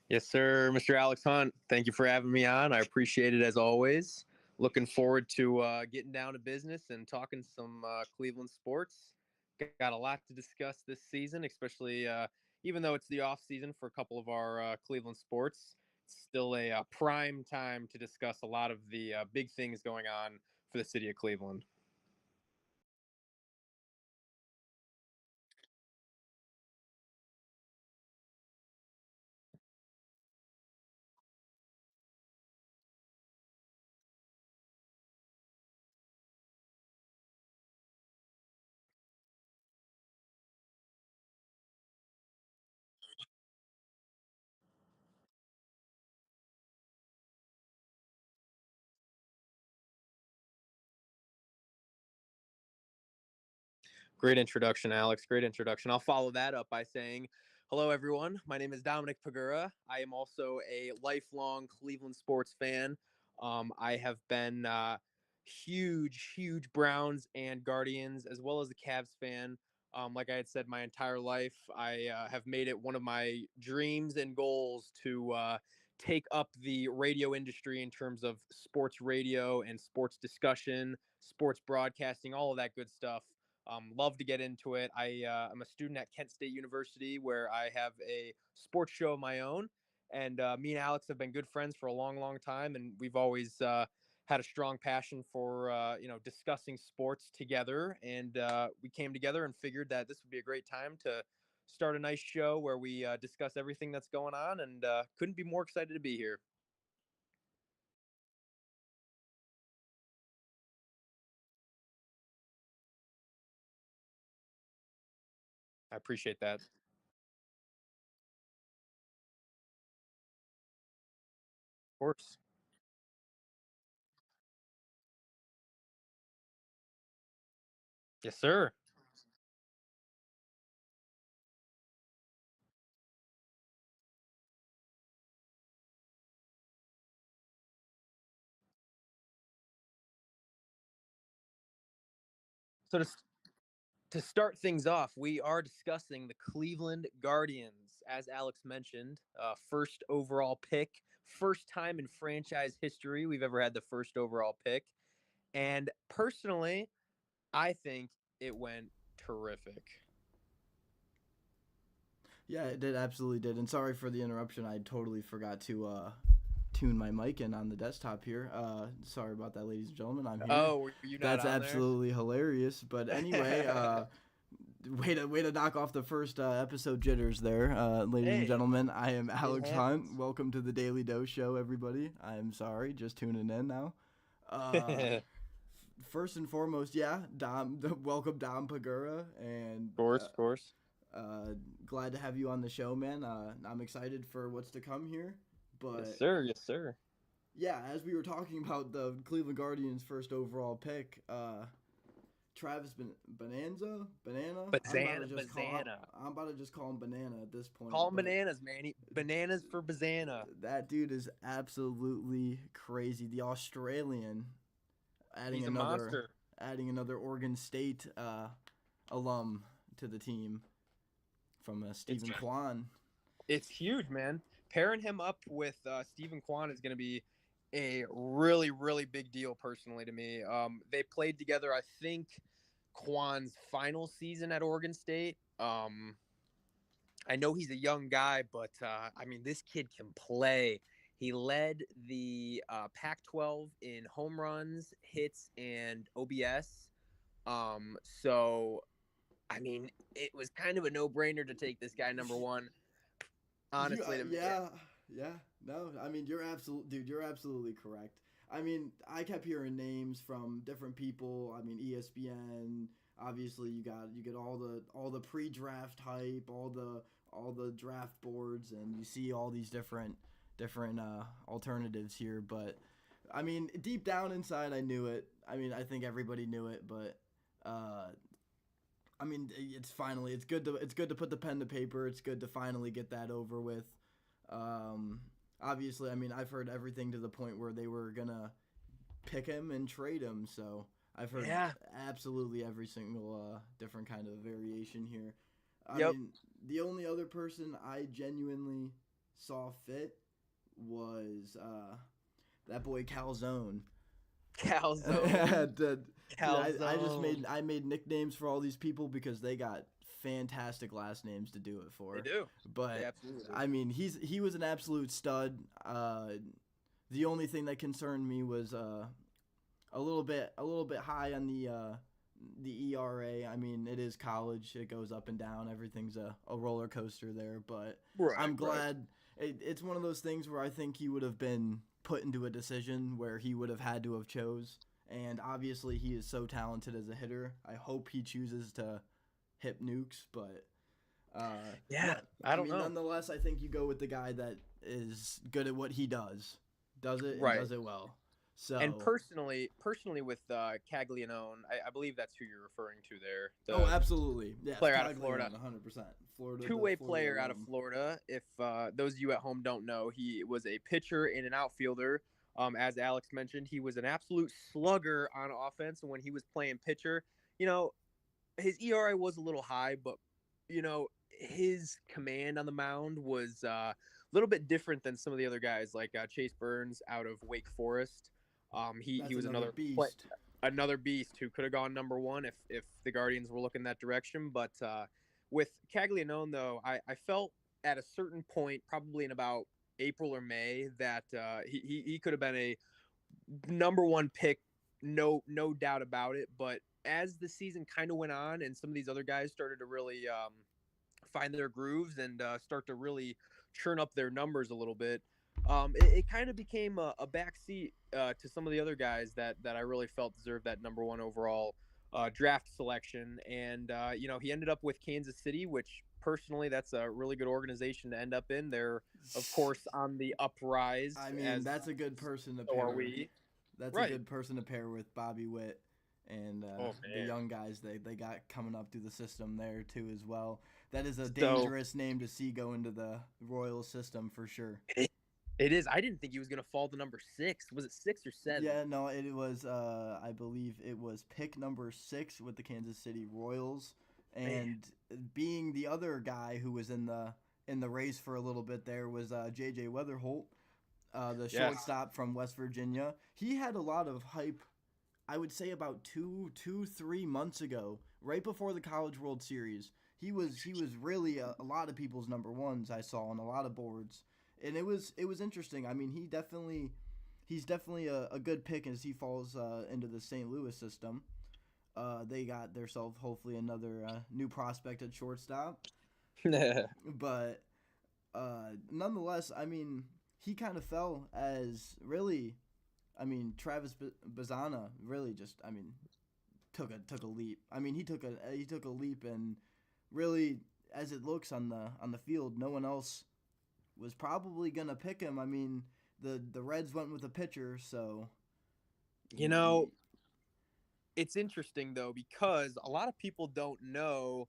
Yes, sir. Mr. Alex Hunt, thank you for having me on. I appreciate it as always. Looking forward to getting down to business and talking some Cleveland sports. Got a lot to discuss this season, especially even though it's the off season for a couple of our Cleveland sports. It's still a prime time to discuss a lot of the big things going on for the city of Cleveland. Great introduction, Alex. Great introduction. I'll follow that up by saying, hello, everyone. My name is Dominic Pagura. I am also a lifelong Cleveland sports fan. I have been huge Browns and Guardians, as well as a Cavs fan. Like I had said, my entire life, I have made it one of my dreams and goals to take up the radio industry in terms of sports radio and sports discussion, sports broadcasting, all of that good stuff. Love to get into it. I'm a student at Kent State University where I have a sports show of my own. And me and Alex have been good friends for a long time. And we've always had a strong passion for, discussing sports together. And we came together and figured that this would be a great time to start a nice show where we discuss everything that's going on. And couldn't be more excited to be here. I appreciate that. Of course. Yes, sir. So to start things off, we are discussing the Cleveland Guardians, as Alex mentioned, first overall pick, first time in franchise history we've ever had the first overall pick. And personally, I think it went terrific. Yeah, it did, absolutely did. And sorry for the interruption. I totally forgot to tune my mic in on the desktop here. Sorry about that, ladies and gentlemen. I'm here. Oh, were you not That's on there? absolutely hilarious. But anyway, way to knock off the first episode jitters there, ladies and Hey, gentlemen. I am it Alex Hunt. happens. Welcome to the Daily Dose Show, everybody. I am sorry, just tuning in now. Uh, Of First and foremost, yeah, Dom. Welcome, Dom Pagura, and course, of course. glad to have you on the show, man. I'm excited for what's to come here. Yes, But sir. Yes, sir. yeah, as we were talking about the Cleveland Guardians' first overall pick, Travis Banana. Bazana. I'm about to just call him Banana at this point. Call him But bananas, man. Bananas for Bazana. that dude is absolutely crazy. The Australian adding He's a another monster. adding another Oregon State alum to the team from It's Stephen Kwan. it's huge, man. Pairing him up with Stephen Kwan is going to be a really, really big deal personally to me. They played together, I think, Kwan's final season at Oregon State. I know he's a young guy, but I mean, this kid can play. He led the Pac-12 in home runs, hits, and OBS. So I mean, it was kind of a no-brainer to take this guy number one. Honestly, to me, Yeah. No, I mean you're absolute, dude. You're absolutely correct. I mean, I kept hearing names from different people. I mean, ESPN. Obviously, you get all the pre-draft hype, all the draft boards, and you see all these different alternatives here. But I mean, deep down inside, I knew it. I mean, I think everybody knew it, but uh, I mean, it's good to put the pen to paper. It's good to finally get that over with. Um, Obviously, I mean, I've heard everything to the point where they were gonna pick him and trade him. So I've heard yeah, absolutely every single different kind of variation here. I yep, mean, the only other person I genuinely saw fit was that boy Calzone. Calzone, Dude, I just Calzone. made nicknames for all these people because they got fantastic last names to do it They for. do. They But absolutely do. I mean, he was an absolute stud. The only thing that concerned me was a little bit high on the ERA. I mean, it is college; it goes up and down. Everything's a roller coaster there. But Right, I'm right. glad it's one of those things where I think he would have been put into a decision where he would have had to have chose. And obviously, he is so talented as a hitter. I hope he chooses to hit nukes, but Yeah, no, I I don't mean, know. nonetheless, I think you go with the guy that is good at what he does it and Right. does it well. And So, personally with Caglianone, I believe that's who you're referring to there. oh, The absolutely, yes, player out of Caglione, Florida. 100%. Florida, the Two-way Florida player out of alum. Florida. If those of you at home don't know, he was a pitcher and an outfielder. As Alex mentioned, he was an absolute slugger on offense. And when he was playing pitcher, you know, his ERA was a little high, but his command on the mound was a little bit different than some of the other guys, like Chase Burns out of Wake Forest. He That's was another play, beast. another beast who could have gone number one if the Guardians were looking that direction. But with Caglianone, though, I felt at a certain point, probably in about April or May, that he could have been a number one pick, no doubt about it. But as the season kind of went on, and some of these other guys started to really find their grooves and start to really churn up their numbers a little bit, it kind of became a backseat to some of the other guys that I really felt deserved that number one overall draft selection. And he ended up with Kansas City, which personally that's a really good organization to end up in. They're of course on the uprise, I mean, as that's a good person to so are pair. we. That's a Right. good person to pair with Bobby Witt and Oh the man. young guys they got coming up through the system there too as well. That is a So dangerous name to see go into the Royal system for sure. it, It is. I didn't think he was going to fall to number 6. Was it 6 or 7? Yeah, no, it was. I believe it was pick number 6 with the Kansas City Royals, Man. and being the other guy who was in the race for a little bit there was J.J. Weatherholt, the Yes. shortstop from West Virginia. He had a lot of hype. I would say about 3 months ago, right before the College World Series. He was really a lot of people's number ones I saw on a lot of boards, and it was interesting. I mean, he's definitely a good pick as he falls into the St. Louis system. They got themselves hopefully another new prospect at shortstop, but nonetheless, I mean, he kind of fell as really. I mean, Travis Bazana really just. I mean, took a leap. I mean, he took a leap, and really, as it looks on the field, no one else was probably gonna pick him. I mean, the Reds went with a pitcher, so You know, it's interesting though because a lot of people don't know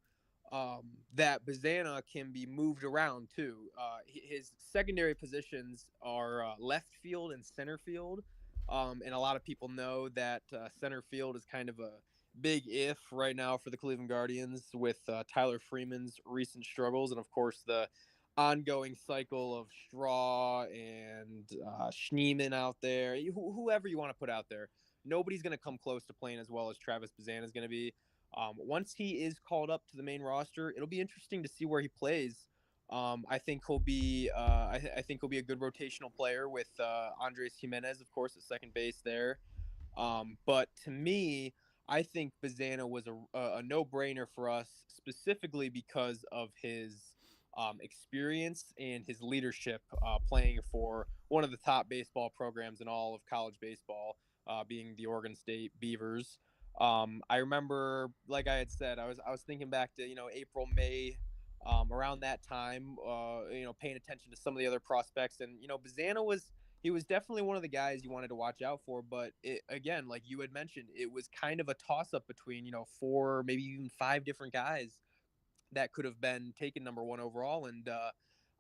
that Bazana can be moved around too. His secondary positions are left field and center field, and a lot of people know that center field is kind of a big if right now for the Cleveland Guardians with Tyler Freeman's recent struggles, and of course the ongoing cycle of Straw and Schneeman out there, whoever you want to put out there. Nobody's going to come close to playing as well as Travis Bazana is going to be. Once he is called up to the main roster, it'll be interesting to see where he plays. I think he'll be. I think he'll be a good rotational player with Andres Jimenez, of course, at second base there. But to me, I think Bazana was a no brainer for us specifically because of his experience and his leadership playing for one of the top baseball programs in all of college baseball, being the Oregon State Beavers. I remember, like I had said, I was thinking back to April, May, around that time, paying attention to some of the other prospects, and Bazana was he was definitely one of the guys you wanted to watch out for. But again, like you had mentioned, it was kind of a toss up between four, maybe even five different guys that could have been taken number one overall. And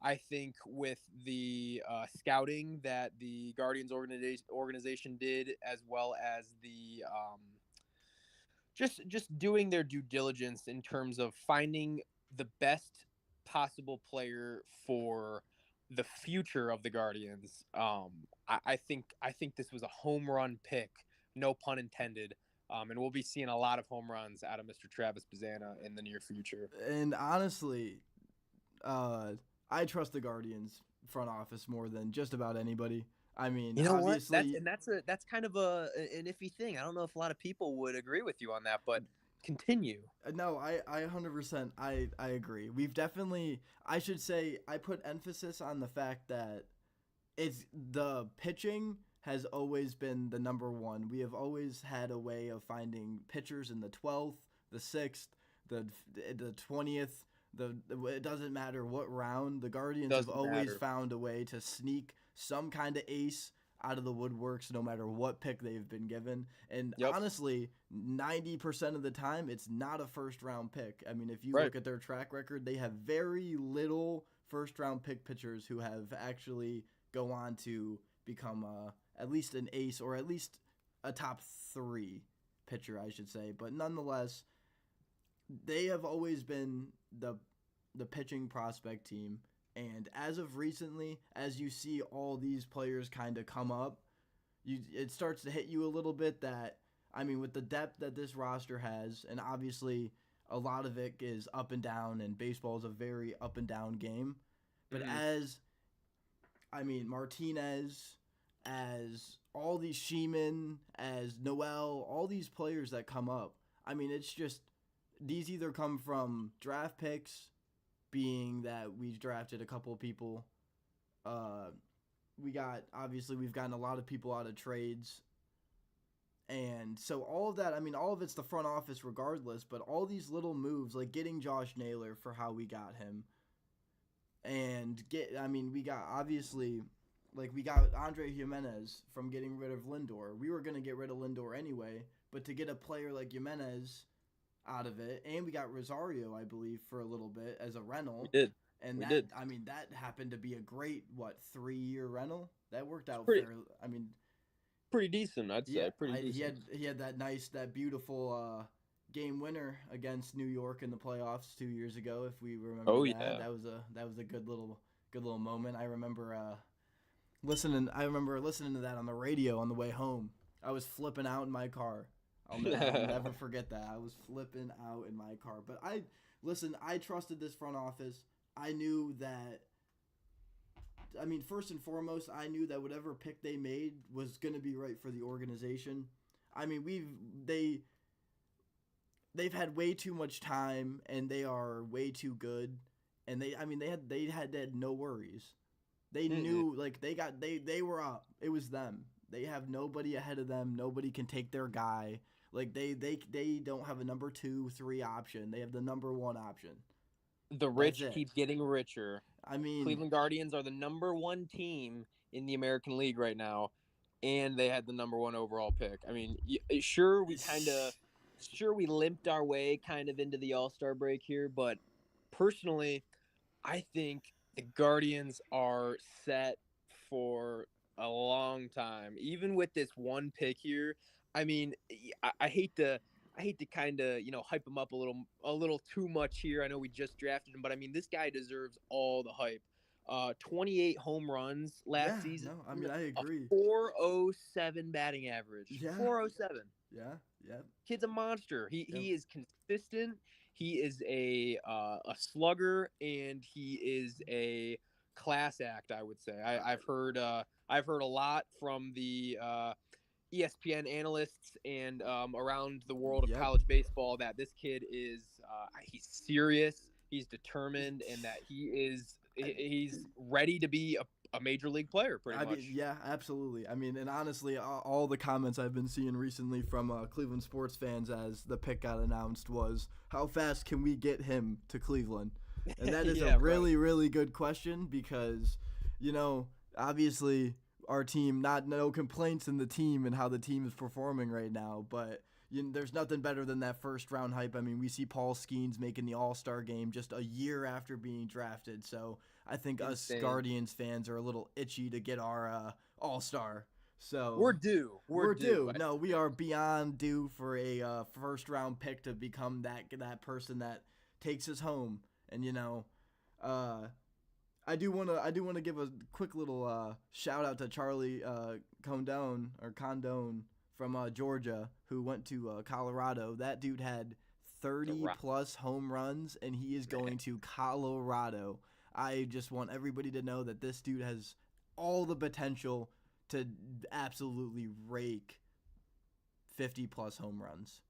I think with the scouting that the Guardians organization did, as well as the just doing their due diligence in terms of finding the best possible player for the future of the Guardians. I think this was a home run pick, no pun intended. And we'll be seeing a lot of home runs out of Mr. Travis Bazana in the near future. and honestly, uh, I trust the Guardians front office more than just about anybody. I mean, You know what? That's obviously, and that's a that's kind of an iffy thing. I don't know if a lot of people would agree with you on that, but continue. no, I 100% I agree. We've definitely I should say I put emphasis on the fact that it's the pitching has always been the number one. We have always had a way of finding pitchers in the 12th, the 6th, the 20th. It doesn't matter what round. The Guardians have Doesn't always matter. found a way to sneak some kind of ace out of the woodworks no matter what pick they've been given. And Yep. honestly, 90% of the time it's not a first round pick. I mean, if you Right. look at their track record, they have very little first round pick pitchers who have actually go on to become at least an ace or at least a top 3 pitcher, I should say. But nonetheless, they have always been the pitching prospect team. And as of recently, as you see all these players kind of come up, it starts to hit you a little bit that I mean, with the depth that this roster has, and obviously a lot of it is up and down, and baseball is a very up and down game. But Mm-hmm. as I mean, Martinez, as all these Sheeman, as Noel, all these players that come up. I mean, it's just these either come from draft picks, being that we drafted a couple of people. Uh, we've gotten a lot of people out of trades, and so all of that. I mean, all of it's the front office regardless. But all these little moves, like getting Josh Naylor for how we got him, and I mean, we got obviously, like we got Andre Jimenez from getting rid of Lindor. We were gonna get rid of Lindor anyway, but to get a player like Jimenez out of it, and we got Rosario, I believe, for a little bit as a We rental, did. And We that, did. I mean, that happened to be a great, what, 3 year rental? That worked It's out pretty fairly. I mean, pretty decent, I'd yeah, say. Pretty he decent. had that nice, that beautiful game winner against New York in the playoffs 2 years ago. If we remember Oh that, yeah. that was a good little moment. I remember listening. I remember listening to that on the radio on the way home. I was flipping out in my car. I'll never forget that. I was flipping out in my car. But I listen. I trusted this front office. I knew that. I mean, first and foremost, I knew that whatever pick they made was going to be right for the organization. I mean, they they've had way too much time and they are way too good. And they had no worries. They Mm-mm. knew like they were up. It was them. They have nobody ahead of them. Nobody can take their guy. Like they don't have a number 2, 3 option. They have the number 1 option. The That's rich it. keep getting richer. I mean, Cleveland Guardians are the number one team in the American League right now, and they had the number one overall pick. I mean, sure we limped our way kind of into the All Star break here, but personally, I think the Guardians are set for a long time. Even with this one pick here, I mean, I hate to kind of hype him up a little too much here. I know we just drafted him, but I mean this guy deserves all the hype. 28 home runs yeah, last season, no. I mean, I a agree. 407 batting average. Yeah, 407. yeah, yeah, Kid's a monster. He yeah, he is consistent. He is a slugger, and he is a class act. I would say. I've heard a lot from the ESPN analysts and around the world of yep. college baseball that this kid is he's serious, he's determined, and that I, he's ready to be a major league player, pretty I mean, much. yeah, absolutely. I mean, and honestly, all the comments I've been seeing recently from Cleveland sports fans as the pick got announced was, "How fast can we get him to Cleveland?" And that is a Yeah, right. really, really good question because, you know, obviously our team, not no complaints in the team and how the team is performing right now, but there's nothing better than that first round hype. I mean, we see Paul Skeens making the All Star game just a year after being drafted, so I think us Insane. Guardians fans are a little itchy to get our All Star. So We're due. We're we're due. due. No, we are beyond due for a first round pick to become that person that takes us home. And uh, I do wanna give a quick little shout out to Charlie Condone from Georgia who went to Colorado. That dude had The 30 rock. plus home runs and he is going to Colorado. I just want everybody to know that this dude has all the potential to absolutely rake 50 plus home runs.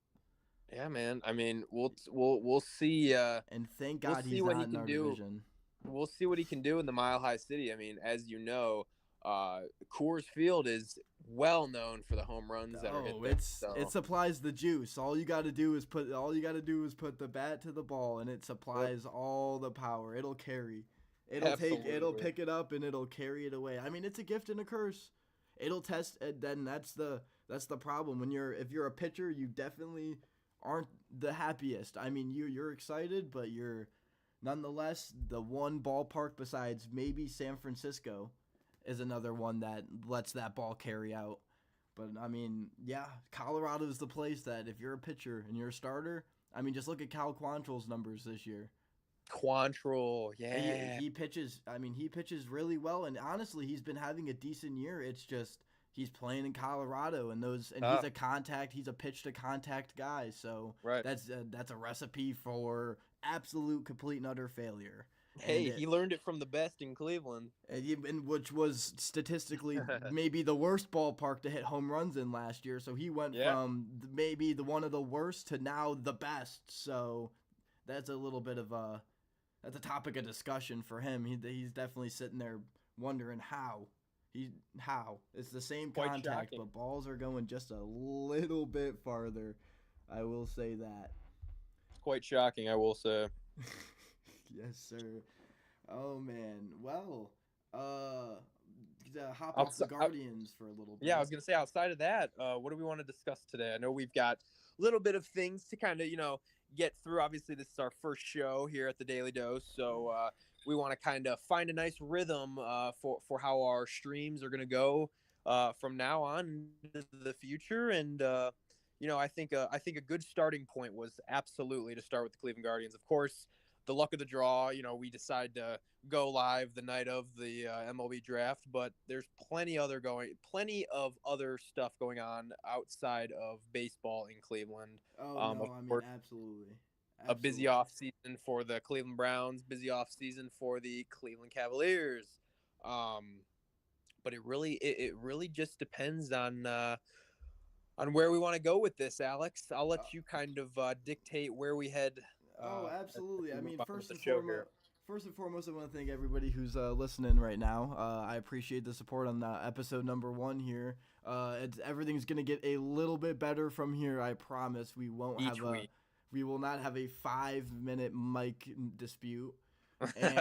Yeah, man. I mean, we'll see. And thank We'll God see he's what he not in can our do. division. We'll see what he can do in the Mile High City. I mean, as you know, uh, Coors Field is well known for the home runs that are hit Oh, there. it So, supplies the juice. All you got to do is put the bat to the ball and it yep, supplies all the power. It'll carry. It'll absolutely. pick it up and it'll carry it away. I mean, it's a gift and a curse. It'll test then that's the problem when if you're a pitcher, you definitely aren't the happiest. I mean, you're excited, but you're nonetheless the one ballpark besides maybe San Francisco is another one that lets that ball carry out. But I mean, yeah, Colorado is the place that if you're a pitcher and you're a starter, I mean, just look at Cal Quantrill's numbers this year. Quantrill, He yeah. he pitches. I mean, he pitches really well, and honestly, he's been having a decent year. It's just he's playing in Colorado, and he's Tough. a contact. He's a pitch to contact guy. So Right. that's a recipe for absolute complete and utter failure. And Hey, he learned it from the best in Cleveland. which was statistically maybe the worst ballpark to hit home runs in last year. So he went Yeah. from maybe the one of the worst to now the best. So that's a little bit of a topic of discussion for him. He's definitely sitting there wondering how it's the same Quite contact, shocking. but balls are going just a little bit farther. I will say that. It's quite shocking, I will say. Yes, sir. Oh man. Well, uh hop off the Outside, Guardians for a little yeah, I bit. was gonna say outside of that, what do we want to discuss today? I know we've got a little bit of things to kind of get through. Obviously, this is our first show here at the Daily Dose, so we want to kind of find a nice rhythm for how our streams are gonna go from now on into the future. And I think a good starting point was absolutely to start with the Cleveland Guardians. Of course, the luck of the draw. We decide to go live the night of the MLB draft, but there's plenty of other stuff going on outside of baseball in Cleveland. Oh Of no, I mean course, absolutely, a busy absolutely. off season for the Cleveland Browns, busy off season for the Cleveland Cavaliers. Um, but it really just depends on where we want to go with this, Alex. I'll Uh, let you kind of dictate where we head oh, as absolutely. we I move mean, on with the show here. first and foremost, I want to thank everybody who's listening right now. I appreciate the support on episode number 1 here. Everything's gonna get a little bit better from here. I promise. Each week. We will not have a 5-minute mic dispute. And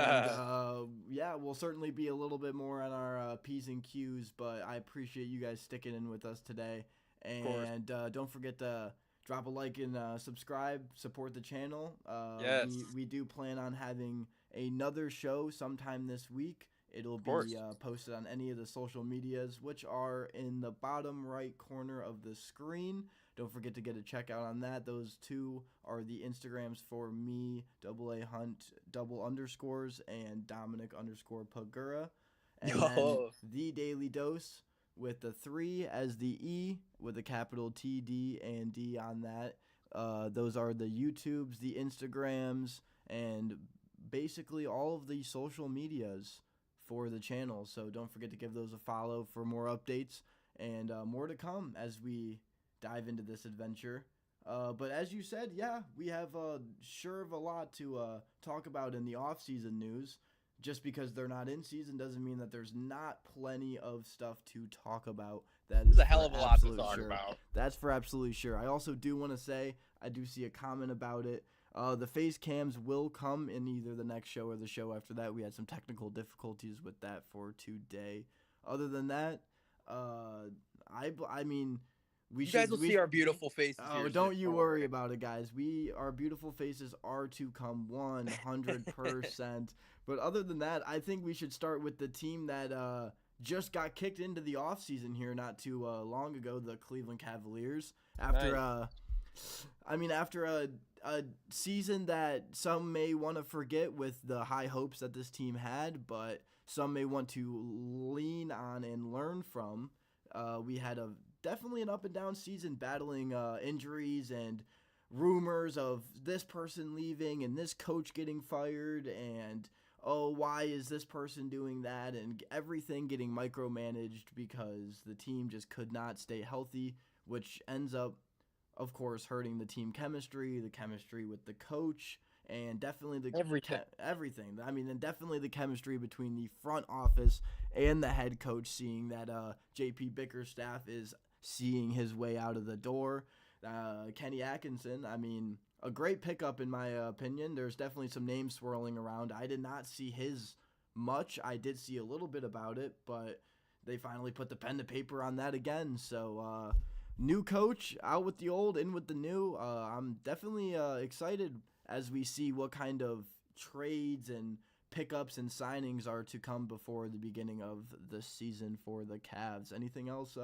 yeah, we'll certainly be a little bit more on our P's and Q's, but I appreciate you guys sticking in with us today. Of course. And don't forget to drop a like and subscribe, support the channel. Yes. We do plan on having another show sometime this week. It'll Of course. be posted on any of the social medias, which are in the bottom right corner of the screen. Don't forget to get a check out on that. Those two are the Instagrams for me, AA Hunt, double underscores, and Dominic underscore Pagura. And then Yo. the Daily Dose with the 3 as the E with a capital T, D, and D on that. Those are the YouTubes, the Instagrams, and basically all of the social medias for the channel. So don't forget to give those a follow for more updates and more to come as we dive into this adventure. But as you said, yeah, we have sure of a lot to talk about in the off-season news. Just because they're not in season doesn't mean that there's not plenty of stuff to talk about. That is There's a hell for of a lot to absolute talk sure. about. That's for absolutely sure. I also do want to say, I do see a comment about it. The face cams will come in either the next show or the show after that. We had some technical difficulties with that for today. Other than that, I mean, You guys will see our beautiful faces Oh, here don't soon. you worry about it, guys. Our beautiful faces are to come 100%. But other than that, I think we should start with the team that just got kicked into the offseason here not too long ago, the Cleveland Cavaliers. After after a season that some may want to forget with the high hopes that this team had, but some may want to lean on and learn from. We had definitely an up and down season, battling injuries and rumors of this person leaving and this coach getting fired and why is this person doing that, and everything getting micromanaged because the team just could not stay healthy, which ends up, of course, hurting the team chemistry, the chemistry with the coach, and definitely everything. I mean, and definitely the chemistry between the front office and the head coach, seeing that JP Bickerstaff is seeing his way out of the door. Kenny Atkinson, I mean, a great pickup in my opinion. There's definitely some names swirling around. I did not see his much. I did see a little bit about it, but they finally put the pen to paper on that again. So new coach, out with the old, in with the new. I'm definitely excited as we see what kind of trades and pickups and signings are to come before the beginning of the season for the Cavs. Anything else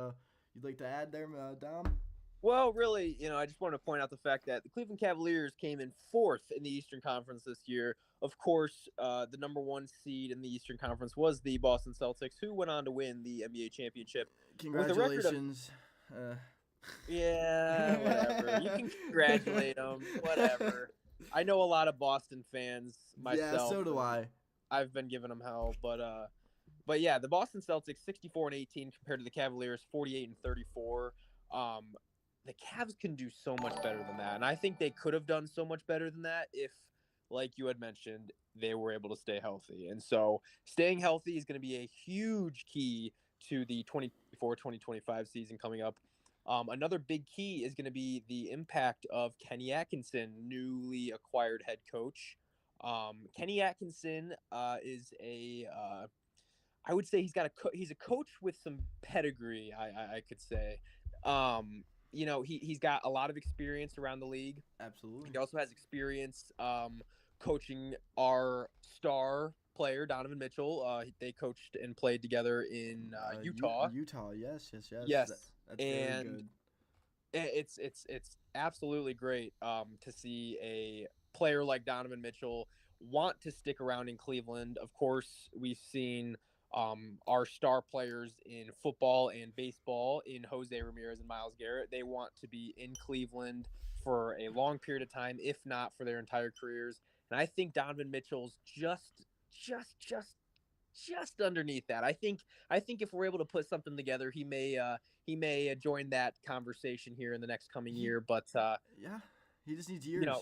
you'd like to add there, Dom? Well, really, I just want to point out the fact that the Cleveland Cavaliers came in 4th in the Eastern Conference this year. Of course, the number 1 seed in the Eastern Conference was the Boston Celtics, who went on to win the NBA championship. Congratulations. Yeah, whatever. You can congratulate them, whatever. I know a lot of Boston fans myself. Yeah, so do I. I've been giving them hell, but yeah, the Boston Celtics 64-18 compared to the Cavaliers 48-34. The Cavs can do so much better than that, and I think they could have done so much better than that if, like you had mentioned, they were able to stay healthy. And so staying healthy is going to be a huge key to the 2024-2025 season coming up. Another big key is going to be the impact of Kenny Atkinson, newly acquired head coach. Kenny Atkinson is I would say he's a coach with some pedigree. I could say, he's got a lot of experience around the league. Absolutely. He also has experience coaching our star player Donovan Mitchell. They coached and played together in Utah. Utah, yes, yes, yes. Yes, That's very and good. it's absolutely great to see a player like Donovan Mitchell want to stick around in Cleveland. Of course, we've seen our star players in football and baseball in Jose Ramirez and Miles Garrett. They want to be in Cleveland for a long period of time, if not for their entire careers. And I think Donovan Mitchell's just just underneath that. I think if we're able to put something together, he may join that conversation here in the next coming He, year. But yeah, he just needs you know,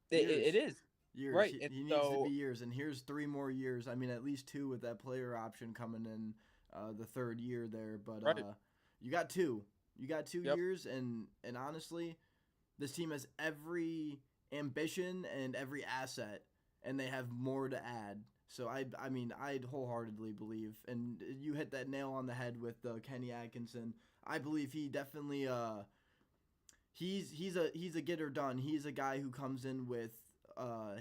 years, it years, is years. right, He, and he needs to be so years, and here's 3 more years. I mean, at least two with that player option coming in the third year there. But right, you got two. You got two yep, years, and honestly, this team has every ambition and every asset, and they have more to add. So I mean, I'd wholeheartedly believe, and you hit that nail on the head with Kenny Atkinson. I believe he definitely he's a getter done. He's a guy who comes in with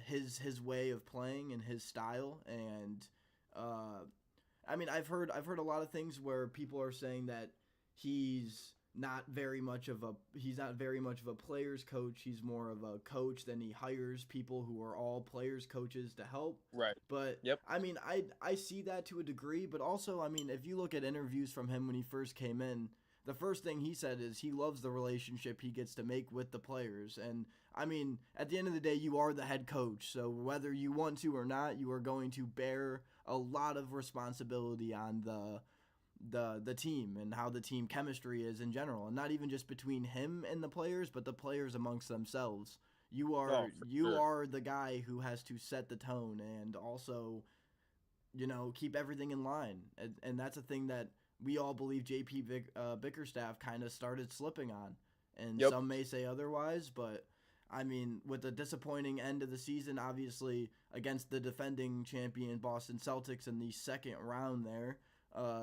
his way of playing and his style, and uh, I mean, I've heard a lot of things where people are saying that he's he's not very much of a players coach. He's more of a coach. Then he hires people who are all players coaches to help. right, But yep, I mean, I see that to a degree. But also, I mean, if you look at interviews from him when he first came in, the first thing he said is he loves the relationship he gets to make with the players. And I mean, at the end of the day, you are the head coach. So whether you want to or not, you are going to bear a lot of responsibility on the team and how the team chemistry is in general, and not even just between him and the players, but the players amongst themselves. You oh are for you sure, are the guy who has to set the tone and also, keep everything in line, and that's a thing that we all believe Bickerstaff kind of started slipping on, and yep, some may say otherwise, but I mean, with the disappointing end of the season, obviously against the defending champion Boston Celtics in the second round there,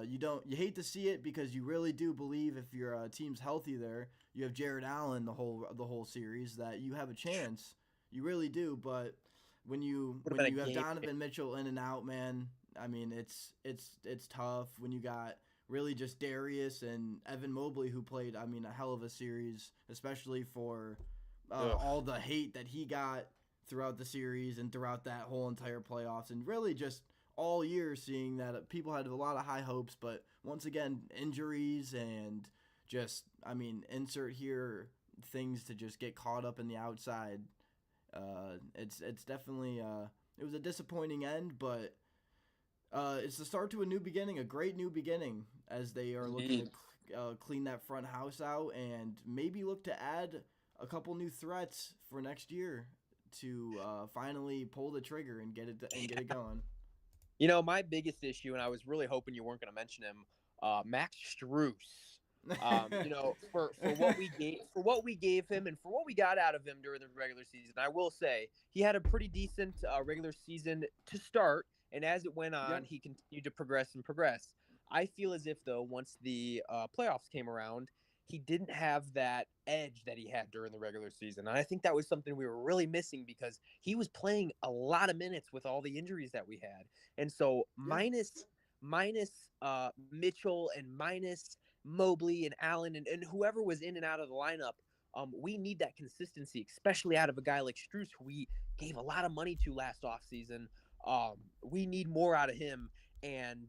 you hate to see it because you really do believe if your team's healthy there, you have Jared Allen the whole series that you have a chance. You really do, but would have when been a you have game. Donovan Mitchell in and out, man, I mean it's tough when you got really just Darius and Evan Mobley who played, I mean, a hell of a series, especially for Ugh. all the hate that he got throughout the series and throughout that whole entire playoffs, and really just all year seeing that people had a lot of high hopes, but once again, injuries and just, I mean, insert here things to just get caught up in the outside. It's definitely it was a disappointing end, but it's the start to a new beginning, a great new beginning, as they are looking Indeed. to clean that front house out and maybe look to add a couple new threats for next year to finally pull the trigger and get it going. My biggest issue, and I was really hoping you weren't going to mention him, Max Struess. For what we gave him and for what we got out of him during the regular season, I will say he had a pretty decent regular season to start, and as it went on, Yep. he continued to progress and progress. I feel as if though once the playoffs came around, he didn't have that edge that he had during the regular season, and I think that was something we were really missing because he was playing a lot of minutes with all the injuries that we had, and so Yeah. minus Mitchell and minus Mobley and Allen and whoever was in and out of the lineup. We need that consistency, especially out of a guy like Struess, who we gave a lot of money to last offseason. We need more out of him. And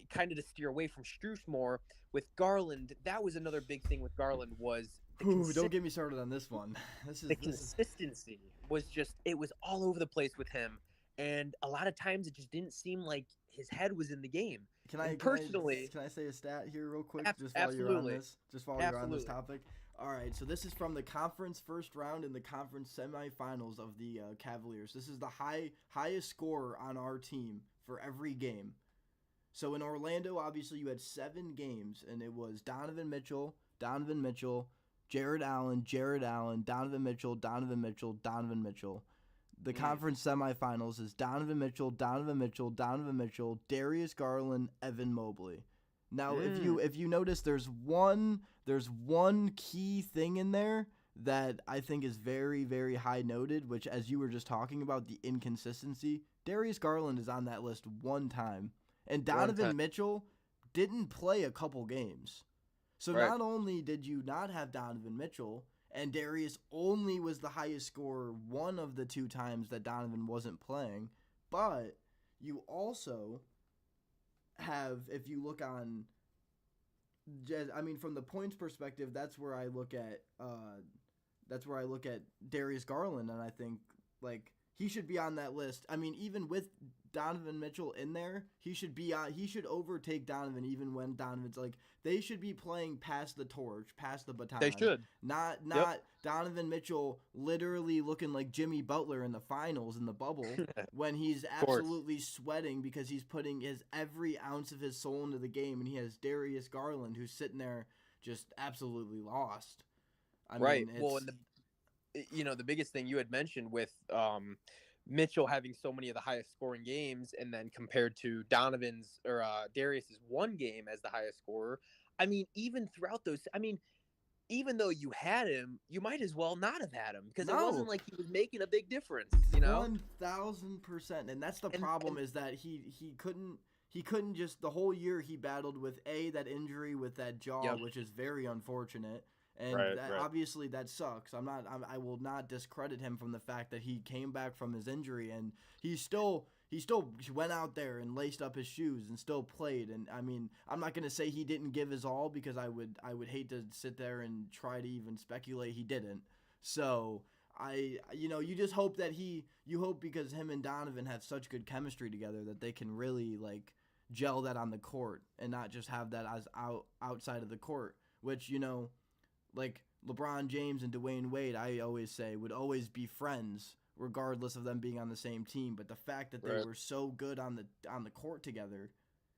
kind of to steer away from Struess more with Garland, that was another big thing with Garland was the Whew, don't get me started on this one. This is. consistency was just it was all over the place with him, and a lot of times it just didn't seem like his head was in the game. Can I And can I personally, can I say a stat here real quick absolutely, just while you're on this absolutely. topic? All right, so this is from the conference first round and the conference semifinals of the Cavaliers. This is the highest score on our team for every game. So in Orlando, obviously you had 7 games, and it was Donovan Mitchell, Jared Allen, Donovan Mitchell, Donovan Mitchell, Donovan Mitchell. The Mm. conference semifinals is Donovan Mitchell, Donovan Mitchell, Donovan Mitchell, Darius Garland, Evan Mobley. Now, Mm. if you notice, there's one key thing in there that I think is very very high noted, which, as you were just talking about, the inconsistency. Darius Garland is on that list one time, and One time. Donovan Mitchell didn't play a couple games. So Right. not only did you not have Donovan Mitchell, and Darius only was the highest scorer one of the two times that Donovan wasn't playing, but you also have, if you look on, I mean, from the points perspective, that's where I look at Darius Garland, and I think like he should be on that list. I mean, even with Donovan Mitchell in there, he should be on. He should overtake Donovan, even when Donovan's like they should be playing past the torch, past the They baton. should. Yep. Not Donovan Mitchell literally looking like Jimmy Butler in the finals in the bubble Of when he's course. absolutely sweating because he's putting his every ounce of his soul into the game, and he has Darius Garland who's sitting there just absolutely lost. I Right. mean, Well, it's and the biggest thing you had mentioned with Mitchell having so many of the highest scoring games, and then compared to Donovan's or Darius's one game as the highest scorer. I mean, even throughout those, I mean, even though you had him, you might as well not have had him because it wasn't no. like he was making a big difference, you know. 1,000%, and that's the And problem is that he couldn't just the whole year he battled with that injury with that jaw, yep. which is very unfortunate, and Right. that Right. obviously that sucks. I will not discredit him from the fact that he came back from his injury and he still went out there and laced up his shoes and still played. And I mean, I'm not gonna say he didn't give his all because I would hate to sit there and try to even speculate he didn't. So you just hope that you hope because him and Donovan have such good chemistry together that they can really like gel that on the court and not just have that as outside of the court, which like LeBron James and Dwayne Wade, I always say would always be friends regardless of them being on the same team. But the fact that they Right. were so good on the court together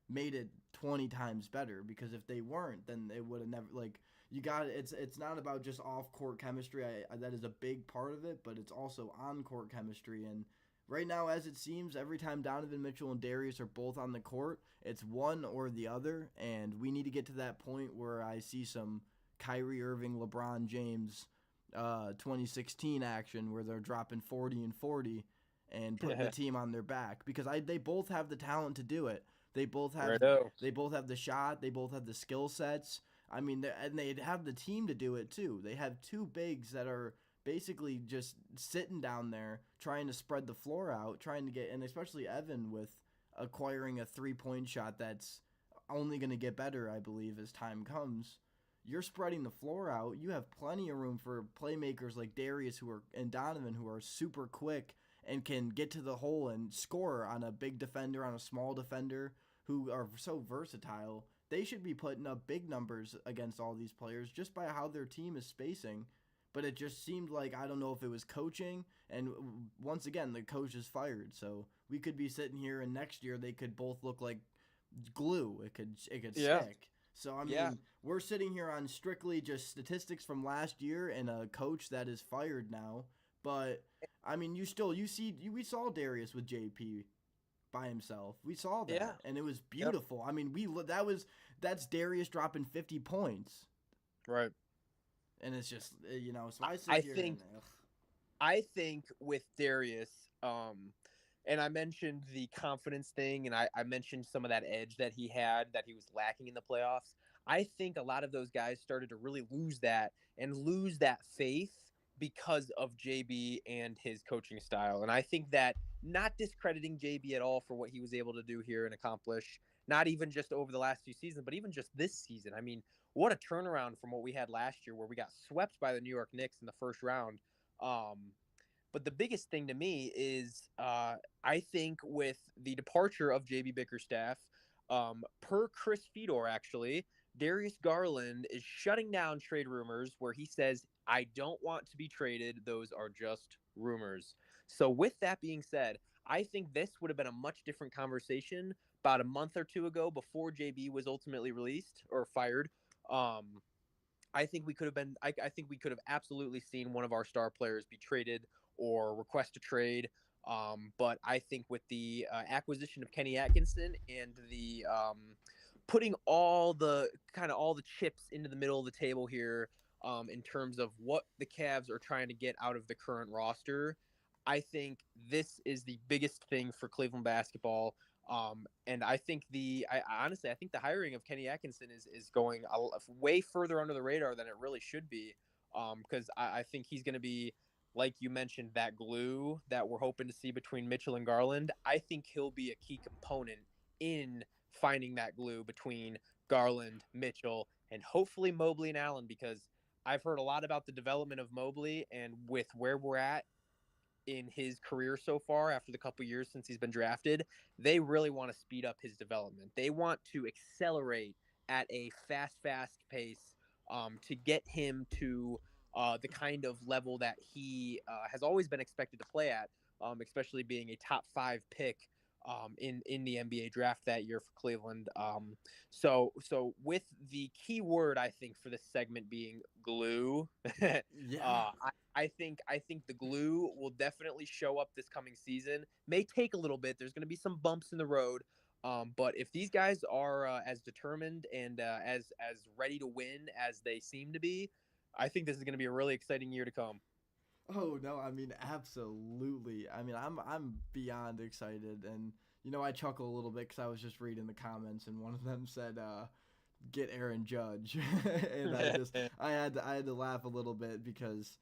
made it 20 times better because if they weren't, then it would have never like you got it's not about just off court chemistry. That is a big part of it, but it's also on court chemistry. And right now, as it seems, every time Donovan Mitchell and Darius are both on the court, it's one or the other, and we need to get to that point where I see some Kyrie Irving, LeBron James, 2016 action where they're dropping 40 and 40 and putting the team on their back because they both have the talent to do it. They both have Righto. they both have the shot. They both have the skill sets. I mean, and they have the team to do it too. They have two bigs that are basically just sitting down there trying to spread the floor out, trying to get, and especially Evan with acquiring a 3-point shot that's only going to get better, I believe, as time comes. You're spreading the floor out. You have plenty of room for playmakers like Darius and Donovan who are super quick and can get to the hole and score on a big defender, on a small defender, who are so versatile. They should be putting up big numbers against all these players just by how their team is spacing. But it just seemed like I don't know if it was coaching, and once again the coach is fired, so we could be sitting here and next year they could both look like glue. It could Yeah. stick. So I Yeah. mean, we're sitting here on strictly just statistics from last year and a coach that is fired now. But I mean, we saw Darius with JP by himself. We saw Yeah. that, and it was Yep. beautiful. I mean, that's Darius dropping 50 points, Right. and it's just So I, I sit I here and think I think with Darius, and I mentioned the confidence thing, and I mentioned some of that edge that he had that he was lacking in the playoffs. I think a lot of those guys started to really lose that and lose that faith because of JB and his coaching style. And I think that not discrediting JB at all for what he was able to do here and accomplish, not even just over the last few seasons, but even just this season. I mean, what a turnaround from what we had last year where we got swept by the New York Knicks in the first round. Um, but the biggest thing to me is I think with the departure of JB Bickerstaff, per Chris Fedor, actually, Darius Garland is shutting down trade rumors where he says, I don't want to be traded. Those are just rumors. So, with that being said, I think this would have been a much different conversation about a month or two ago before JB was ultimately released or fired. Um, I think we could have been. I think we could have absolutely seen one of our star players be traded or request a trade. But I think with the acquisition of Kenny Atkinson and the putting all the chips into the middle of the table here, in terms of what the Cavs are trying to get out of the current roster, I think this is the biggest thing for Cleveland basketball. And I think honestly, I think the hiring of Kenny Atkinson is going way further under the radar than it really should be. Because I think he's going to be, like you mentioned, that glue that we're hoping to see between Mitchell and Garland. I think he'll be a key component in finding that glue between Garland, Mitchell, and hopefully Mobley and Allen, because I've heard a lot about the development of Mobley, and with where we're at in his career so far after the couple years since he's been drafted, they really want to speed up his development. They want to accelerate at a fast pace, to get him to the kind of level that he has always been expected to play at, especially being a top 5 pick in the NBA draft that year for Cleveland. So with the key word I think for this segment being glue, Yeah. I think the glue will definitely show up this coming season. May take a little bit. There's going to be some bumps in the road. But if these guys are as determined and as ready to win as they seem to be, I think this is going to be a really exciting year to come. Oh no, I mean absolutely. I mean I'm beyond excited, and I chuckle a little bit because I was just reading the comments, and one of them said, "Get Aaron Judge," and I had to laugh a little bit because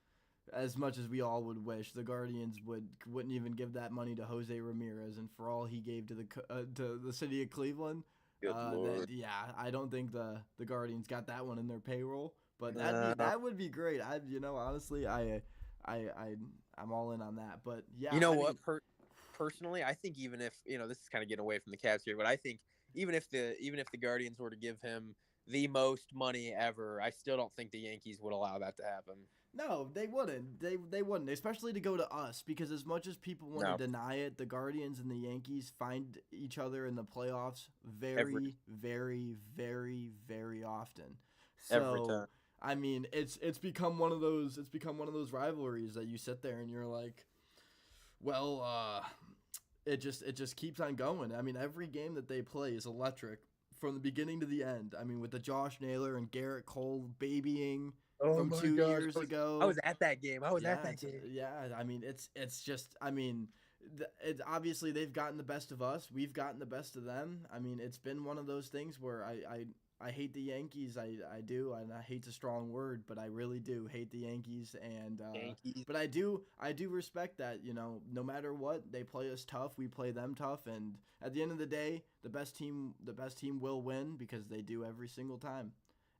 as much as we all would wish, the Guardians wouldn't even give that money to Jose Ramirez, and for all he gave to the city of Cleveland, Good that lord. yeah, I don't think the Guardians got that one in their payroll, but Uh, that would be great. Honestly, I I'm all in on that. But yeah, you know I what? mean, Personally, I think even if this is kind of getting away from the Cavs here, but I think even if the Guardians were to give him the most money ever, I still don't think the Yankees would allow that to happen. no, they wouldn't. They wouldn't, especially to go to us, because as much as people want to No, deny it, the Guardians and the Yankees find each other in the playoffs every very, very, very, very often. every So, time. I mean, it's become one of those rivalries that you sit there and you're like, well, it just keeps on going. I mean, every game that they play is electric from the beginning to the end. I mean, with the Josh Naylor and Garrett Cole babying Oh from my two gosh, years I was ago. at that game. I was at Yeah, that game. yeah. I mean, it's just. I mean, it's obviously they've gotten the best of us. We've gotten the best of them. I mean, it's been one of those things where I hate the Yankees. I do, and I hate's a strong word, but I really do hate the Yankees. And Yankees. but I do respect that. No matter what, they play us tough. We play them tough, and at the end of the day, the best team will win because they do every single time.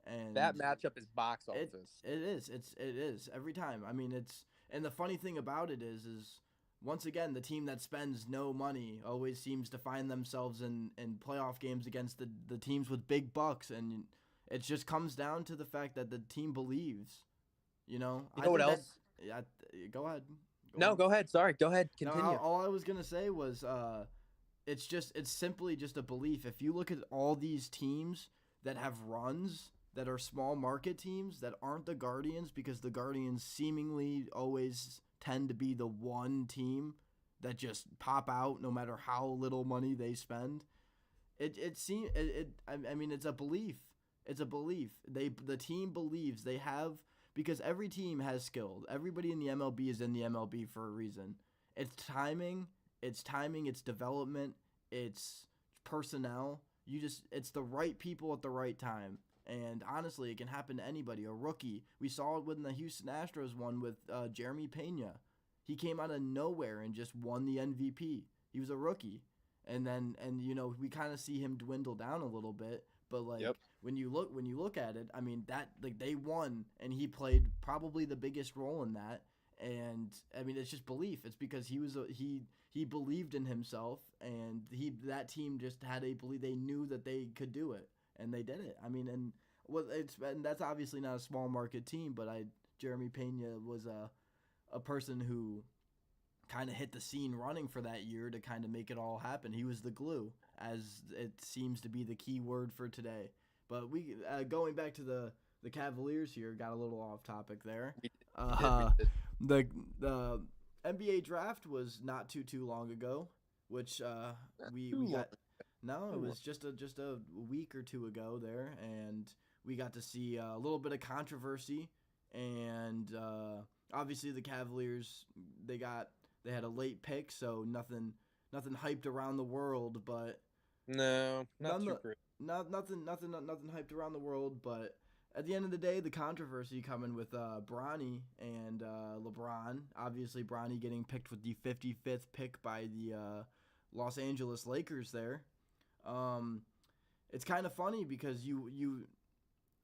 And That matchup is box it office. it is. It is every time. I mean, and the funny thing about it is once again the team that spends no money always seems to find themselves in playoff games against the teams with big bucks, and it just comes down to the fact that the team believes. You I know what think that. else? Yeah, go ahead. Go No, on. go ahead. Sorry, go ahead. No, Continue. all I was gonna say was it's simply just a belief. If you look at all these teams that have runs that are small market teams that aren't the Guardians, because the Guardians seemingly always tend to be the one team that just pop out no matter how little money they spend. It seems I mean it's a belief. It's a belief. The team believes they have, because every team has skill. Everybody in the MLB is in the MLB for a reason. It's timing, it's development, it's personnel. It's the right people at the right time. And honestly, it can happen to anybody. A rookie. We saw it when the Houston Astros won with Jeremy Pena. He came out of nowhere and just won the MVP. He was a rookie, and we kind of see him dwindle down a little bit. But like Yep. when you look at it, I mean that like they won, and he played probably the biggest role in that. And I mean it's just belief. It's because he believed in himself, and that team just had a belief. They knew that they could do it, and they did it. I mean, and that's obviously not a small market team, but Jeremy Pena was a person who kind of hit the scene running for that year to kind of make it all happen. He was the glue, as it seems to be the key word for today. But we going back to the Cavaliers here got a little off topic there. We did. We did. We Uh, did. the NBA draft was not too long ago, which Not we too long. got. No, it Too long. was just a week or two ago there, and we got to see a little bit of controversy, and obviously the Cavaliers they had a late pick, so nothing hyped around the world, but No, not none too the great. nothing hyped around the world, but at the end of the day, the controversy coming with Bronny and LeBron. Obviously, Bronny getting picked with the 55th pick by the Los Angeles Lakers. There, um, it's kind of funny because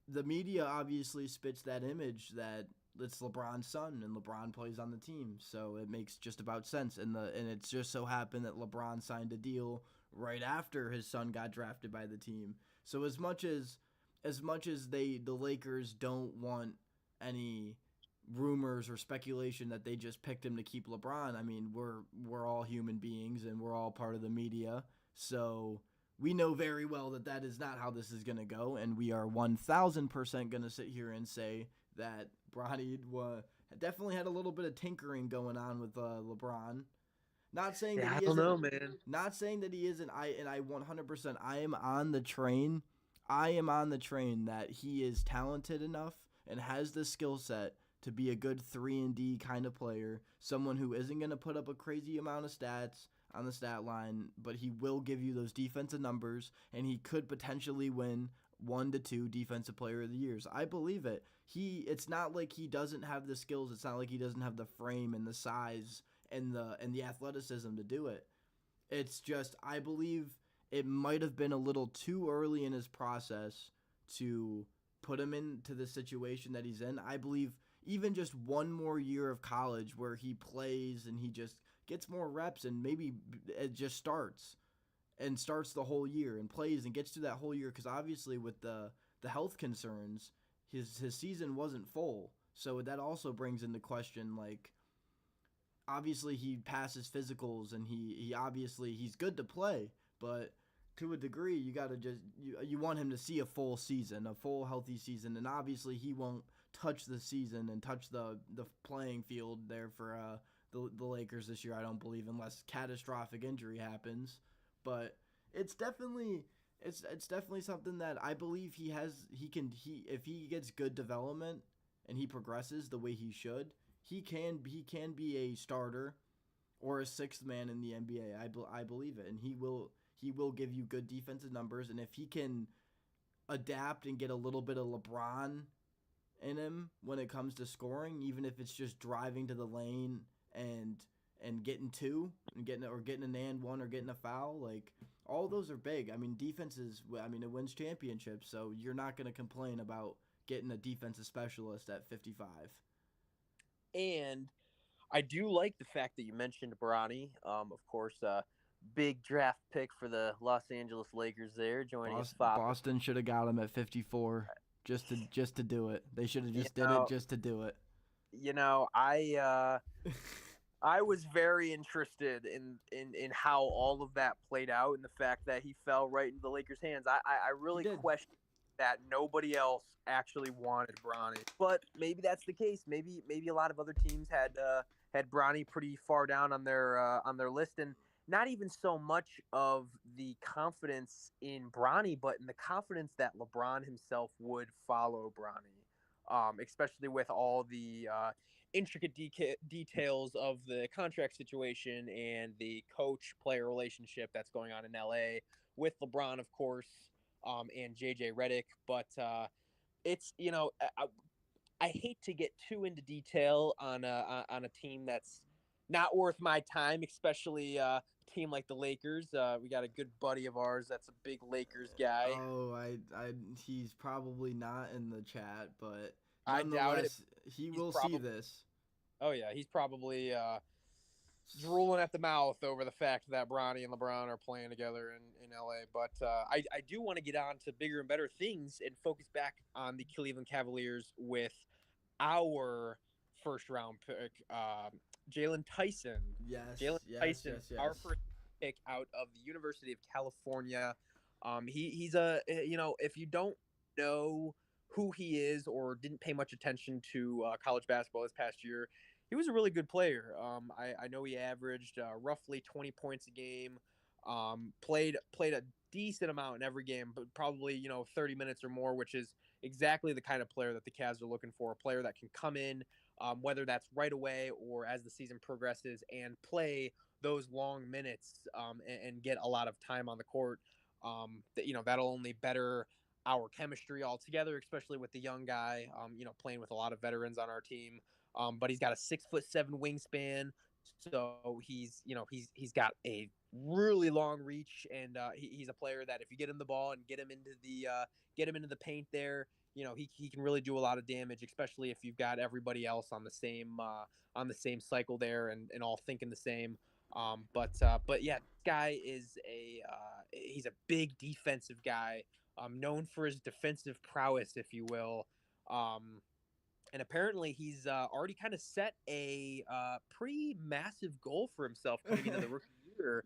the media obviously spits that image that it's LeBron's son and LeBron plays on the team, so it makes just about sense. And it's just so happened that LeBron signed a deal right after his son got drafted by the team. So as much as the Lakers don't want any rumors or speculation that they just picked him to keep LeBron, I mean, we're all human beings and we're all part of the media. So we know very well that that is not how this is going to go, and we are 1,000% going to sit here and say that Bronny definitely had a little bit of tinkering going on with LeBron. Not saying that Yeah, I he don't isn't. know, man. Not saying that he isn't. I 100%. I am on the train. I am on the train that he is talented enough and has the skill set to be a good 3 and D kind of player. Someone who isn't going to put up a crazy amount of stats on the stat line, but he will give you those defensive numbers, and he could potentially win 1 to 2 defensive player of the years. I believe it. It's not like he doesn't have the skills. It's not like he doesn't have the frame and the size and the athleticism to do it. It's just I believe it might have been a little too early in his process to put him into the situation that he's in. I believe even just one more year of college where he plays and he just gets more reps and maybe it just starts the whole year and plays and gets through that whole year, because obviously with the health concerns, his season wasn't full. So that also brings into question, like, obviously he passes physicals and he obviously he's good to play, but to a degree you got to just you want him to see a full season, a full healthy season, and obviously he won't touch the season and touch the playing field there for the Lakers this year, I don't believe, unless catastrophic injury happens. But it's definitely it's definitely something that I believe he if he gets good development and he progresses the way he should, he can be a starter or a sixth man in the NBA. I believe it, and he will give you good defensive numbers. And if he can adapt and get a little bit of LeBron in him when it comes to scoring, even if it's just driving to the lane and getting two and getting an and one or getting a foul, like, all those are big. I mean, defenses. I mean, it wins championships, so you're not going to complain about getting a defensive specialist at 55. And I do like the fact that you mentioned Bronny. Of course, big draft pick for the Los Angeles Lakers there, joining his father. Boston should have got him at 54 just to do it. They should have You just did it know, just to do it. you know, I was very interested in how all of that played out, and the fact that he fell right into the Lakers' hands. I He really did. question that nobody else actually wanted Bronny, but maybe that's the case. Maybe a lot of other teams had Bronny pretty far down on their list, and not even so much of the confidence in Bronny, but in the confidence that LeBron himself would follow Bronny. Especially with all the intricate details of the contract situation and the coach player relationship that's going on in LA with LeBron, of course, and JJ Redick. But it's, I hate to get too into detail on a team that's not worth my time, especially a team like the Lakers. We got a good buddy of ours that's a big Lakers guy. Oh, he's probably not in the chat, but I doubt it. nonetheless, he He's will see probably this. Oh yeah, he's probably drooling at the mouth over the fact that Bronny and LeBron are playing together in LA. But I do want to get on to bigger and better things and focus back on the Cleveland Cavaliers with our first round pick, Jalen Tyson. Yes, Jalen yes, Tyson, yes, our yes. first pick out of the University of California. He's a, if you don't know who he is or didn't pay much attention to college basketball this past year, he was a really good player. I know he averaged roughly 20 points a game. Played a decent amount in every game, but probably 30 minutes or more, which is exactly the kind of player that the Cavs are looking for. A player that can come in, whether that's right away or as the season progresses, and play those long minutes and get a lot of time on the court. That'll only better our chemistry altogether, especially with the young guy. Playing with a lot of veterans on our team. But he's got a 6'7" wingspan, so he's got a really long reach, and he's a player that if you get him the ball and get him into the paint there, he can really do a lot of damage, especially if you've got everybody else on the same cycle there and all thinking the same. But yeah, this guy is he's a big defensive guy, known for his defensive prowess, if you will. Um, and apparently he's already kind of set a pretty massive goal for himself coming into the rookie year,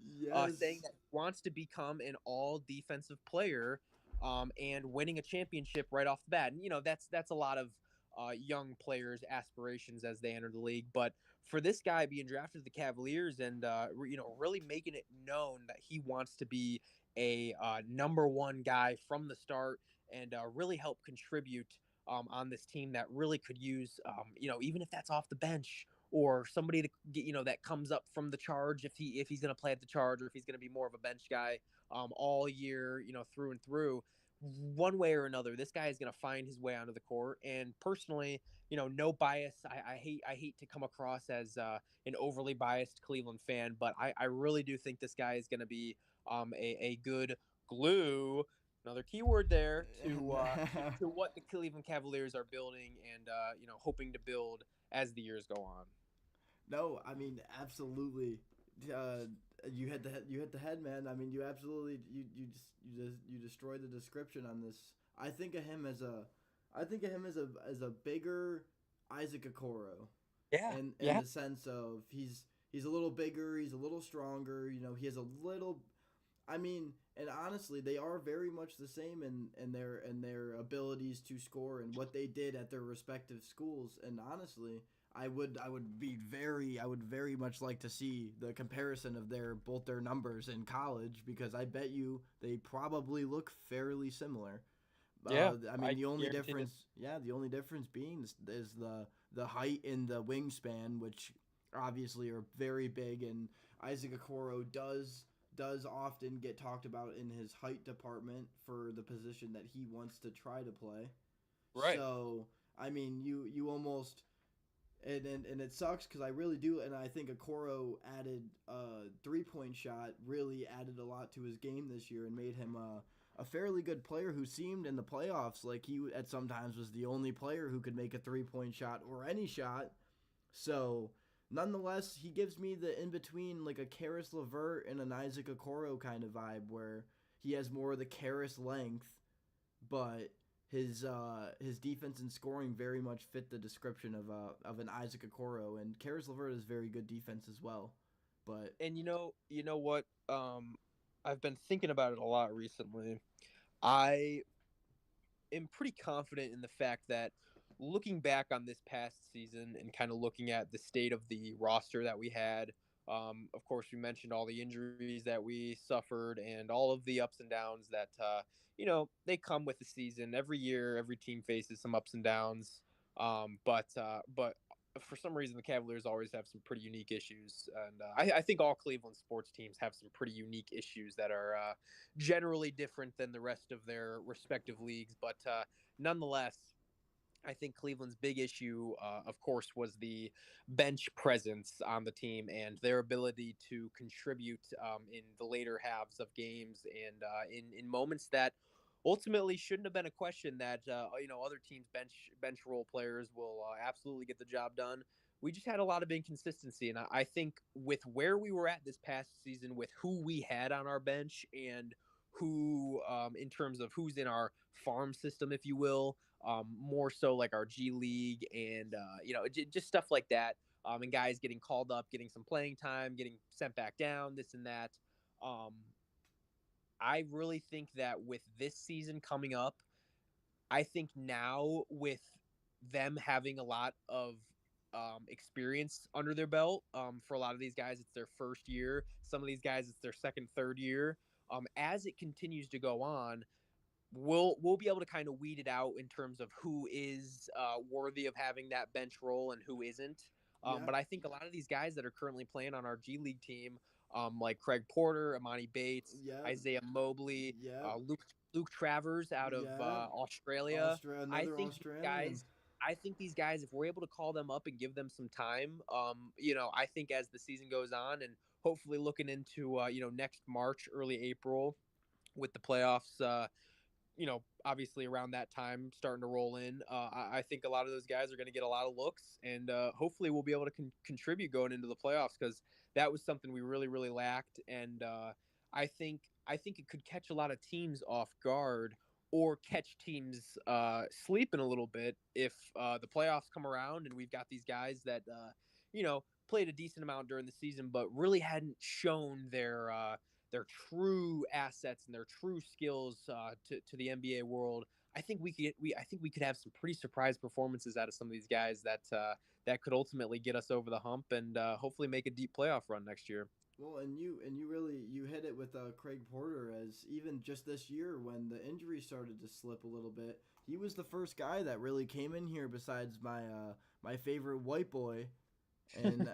saying Yes. that he wants to become an all defensive player and winning a championship right off the bat. And that's a lot of young players' aspirations as they enter the league. But for this guy being drafted to the Cavaliers and really making it known that he wants to be a number one guy from the start and really help contribute on this team that really could use, even if that's off the bench or somebody that comes up from the charge if he's going to play at the charge or if he's going to be more of a bench guy all year, through and through. One way or another, this guy is going to find his way onto the court. And personally, no bias. I hate to come across as an overly biased Cleveland fan, but I really do think this guy is going to be a good glue, another keyword there, to what the Cleveland Cavaliers are building and hoping to build as the years go on. No, I mean absolutely. Uh, you hit the head, man. I mean, you absolutely you destroyed the description on this. I think of him as a bigger Isaac Okoro, Yeah, in yeah, the sense of he's a little bigger, he's a little stronger. He has a little. I mean, and honestly, they are very much the same in their abilities to score and what they did at their respective schools. And honestly, I would very much like to see the comparison of their numbers in college, because I bet you they probably look fairly similar. yeah. I mean, I the only guarantee it. difference, yeah, the only difference being is the height and the wingspan, which obviously are very big. And Isaac Okoro does often get talked about in his height department for the position that he wants to try to play. Right. So I mean, you almost, and it sucks because I really do, and I think Okoro added a 3 point shot, really added a lot to his game this year and made him a fairly good player who seemed in the playoffs like he at sometimes was the only player who could make a 3 point shot or any shot. So nonetheless, he gives me the in between, like a Karis LeVert and an Isaac Okoro kind of vibe, where he has more of the Karis length, but his defense and scoring very much fit the description of an Isaac Okoro, and Karis LeVert is very good defense as well. But And you know what? I've been thinking about it a lot recently. I am pretty confident in the fact that looking back on this past season and kind of looking at the state of the roster that we had, of course, we mentioned all the injuries that we suffered and all of the ups and downs that, they come with the season. Every year, every team faces some ups and downs. But for some reason, the Cavaliers always have some pretty unique issues. And I think all Cleveland sports teams have some pretty unique issues that are generally different than the rest of their respective leagues. But nonetheless, I think Cleveland's big issue, of course, was the bench presence on the team and their ability to contribute in the later halves of games and in moments that ultimately shouldn't have been a question that other teams bench role players will absolutely get the job done. We just had a lot of inconsistency, and I think with where we were at this past season, with who we had on our bench and who, in terms of who's in our farm system, if you will, more so like our G League and just stuff like that. And guys getting called up, getting some playing time, getting sent back down, this and that. Um, I really think that with this season coming up, I think now with them having a lot of experience under their belt, for a lot of these guys, it's their first year. Some of these guys, it's their second, third year. As it continues to go on, we'll be able to kind of weed it out in terms of who is worthy of having that bench role and who isn't. Yeah, But I think a lot of these guys that are currently playing on our G League team, like Craig Porter, Amani Bates, yeah, Isaiah Mobley, yeah, Luke Travers out of yeah. Australia. I Another think these Australian. guys. I think these guys, if we're able to call them up and give them some time, I think as the season goes on, and hopefully looking into next March, early April, with the playoffs obviously around that time starting to roll in. I think a lot of those guys are going to get a lot of looks, and hopefully we'll be able to contribute going into the playoffs because that was something we really, really lacked. And I think it could catch a lot of teams off guard or catch teams sleeping a little bit if the playoffs come around and we've got these guys that played a decent amount during the season, but really hadn't shown their true assets and their true skills to the NBA world. I think we could have some pretty surprise performances out of some of these guys that could ultimately get us over the hump and hopefully make a deep playoff run next year. Well, and you really you hit it with Craig Porter, as even just this year when the injury started to slip a little bit, he was the first guy that really came in here besides my favorite white boy, and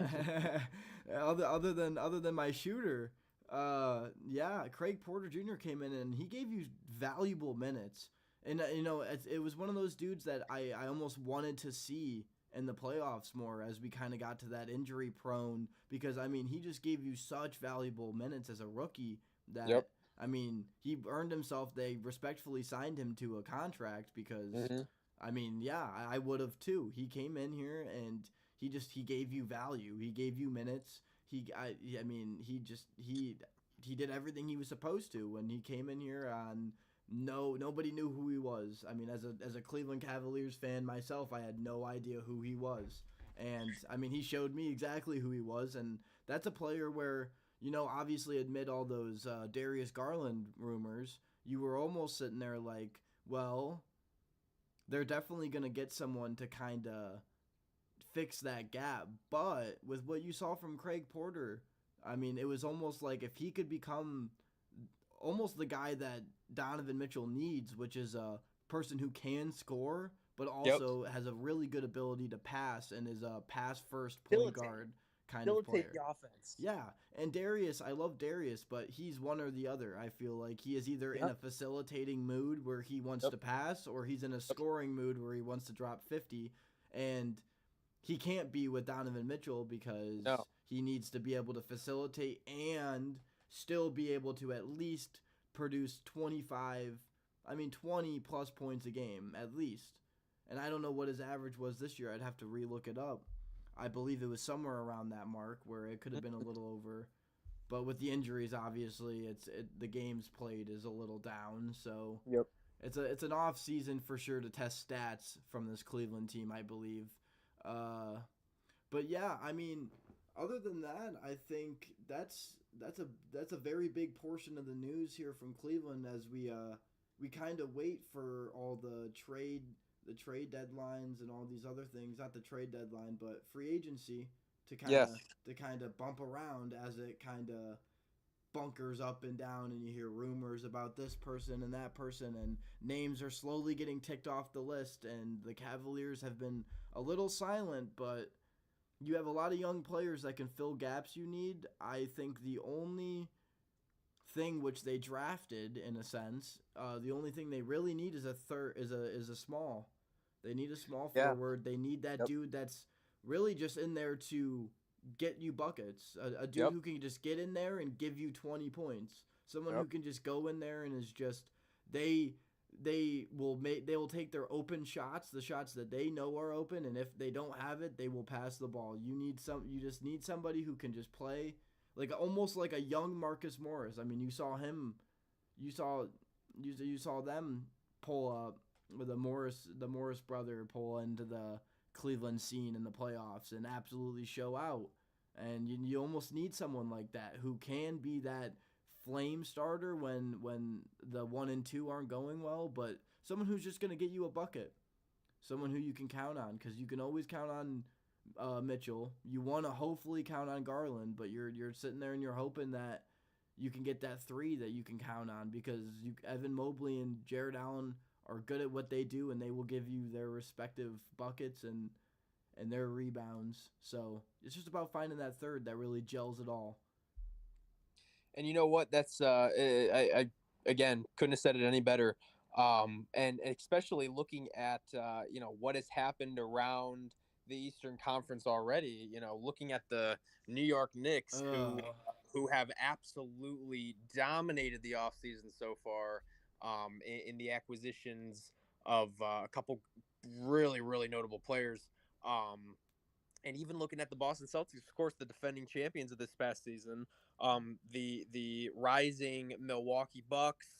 other than my shooter. Yeah, Craig Porter Jr. came in and he gave you valuable minutes, and it was one of those dudes that I almost wanted to see in the playoffs more as we kind of got to that injury prone, because I mean he just gave you such valuable minutes as a rookie Yep. that I mean he earned himself. They respectfully signed him to a contract because Mm-hmm. I mean yeah I would have too. He came in here and he gave you value. He gave you minutes. I mean he did everything he was supposed to when he came in here on nobody knew who he was. I mean, as a Cleveland Cavaliers fan myself, I had no idea who he was. And I mean, he showed me exactly who he was, and that's a player where obviously amid all those Darius Garland rumors, you were almost sitting there like, well, they're definitely gonna get someone to kind of fix that gap. But with what you saw from Craig Porter, I mean, it was almost like if he could become almost the guy that Donovan Mitchell needs, which is a person who can score but Yep. also has a really good ability to pass and is a pass first point Facilitate. guard kind of Facilitate player. the offense. Yeah, and Darius, I love Darius, but he's one or the other. I feel like he is either in Yep. a facilitating mood where he wants Yep. to pass, or he's in a Yep. scoring mood where he wants to drop 50. And he can't be with Donovan Mitchell because No. he needs to be able to facilitate and still be able to at least produce 20 plus points a game, at least. And I don't know what his average was this year. I'd have to relook it up. I believe it was somewhere around that mark where it could have been a little over. But with the injuries, obviously, the games played is a little down. So Yep. it's an off season for sure to test stats from this Cleveland team, I believe. Uh, but yeah, I mean, other than that, I think that's a very big portion of the news here from Cleveland as we kind of wait for all the trade deadlines and all these other things. Not the trade deadline, but free agency to kind Yes. of bump around as it kind of bunkers up and down, and you hear rumors about this person and that person, and names are slowly getting ticked off the list, and the Cavaliers have been a little silent, but you have a lot of young players that can fill gaps you need. I think the only thing which they drafted in a sense, the only thing they really need is a third is a small. They need a small Yeah. forward. They need that Yep. dude that's really just in there to get you buckets. A dude Yep. who can just get in there and give you 20 points. Someone who Yep. can just go in there and is just they they will take their open shots, the shots that they know are open, and if they don't have it, they will pass the ball. You just need somebody who can just play like almost like a young Marcus Morris. I mean, you saw him, you saw them pull up with the Morris brother pull into the Cleveland scene in the playoffs and absolutely show out. And you almost need someone like that who can be that flame starter when the 1 and 2 aren't going well, but someone who's just gonna get you a bucket, someone who you can count on because you can always count on Mitchell. You want to hopefully count on Garland, but you're sitting there and you're hoping that you can get that three that you can count on because Evan Mobley and Jared Allen are good at what they do and they will give you their respective buckets and their rebounds. So it's just about finding that third that really gels it all. And you know what? That's I again couldn't have said it any better. And especially looking at what has happened around the Eastern Conference already. Looking at the New York Knicks, who Uh, who have absolutely dominated the offseason so far, in the acquisitions of a couple really notable players. Um, and even looking at the Boston Celtics, of course, the defending champions of this past season, the rising Milwaukee Bucks,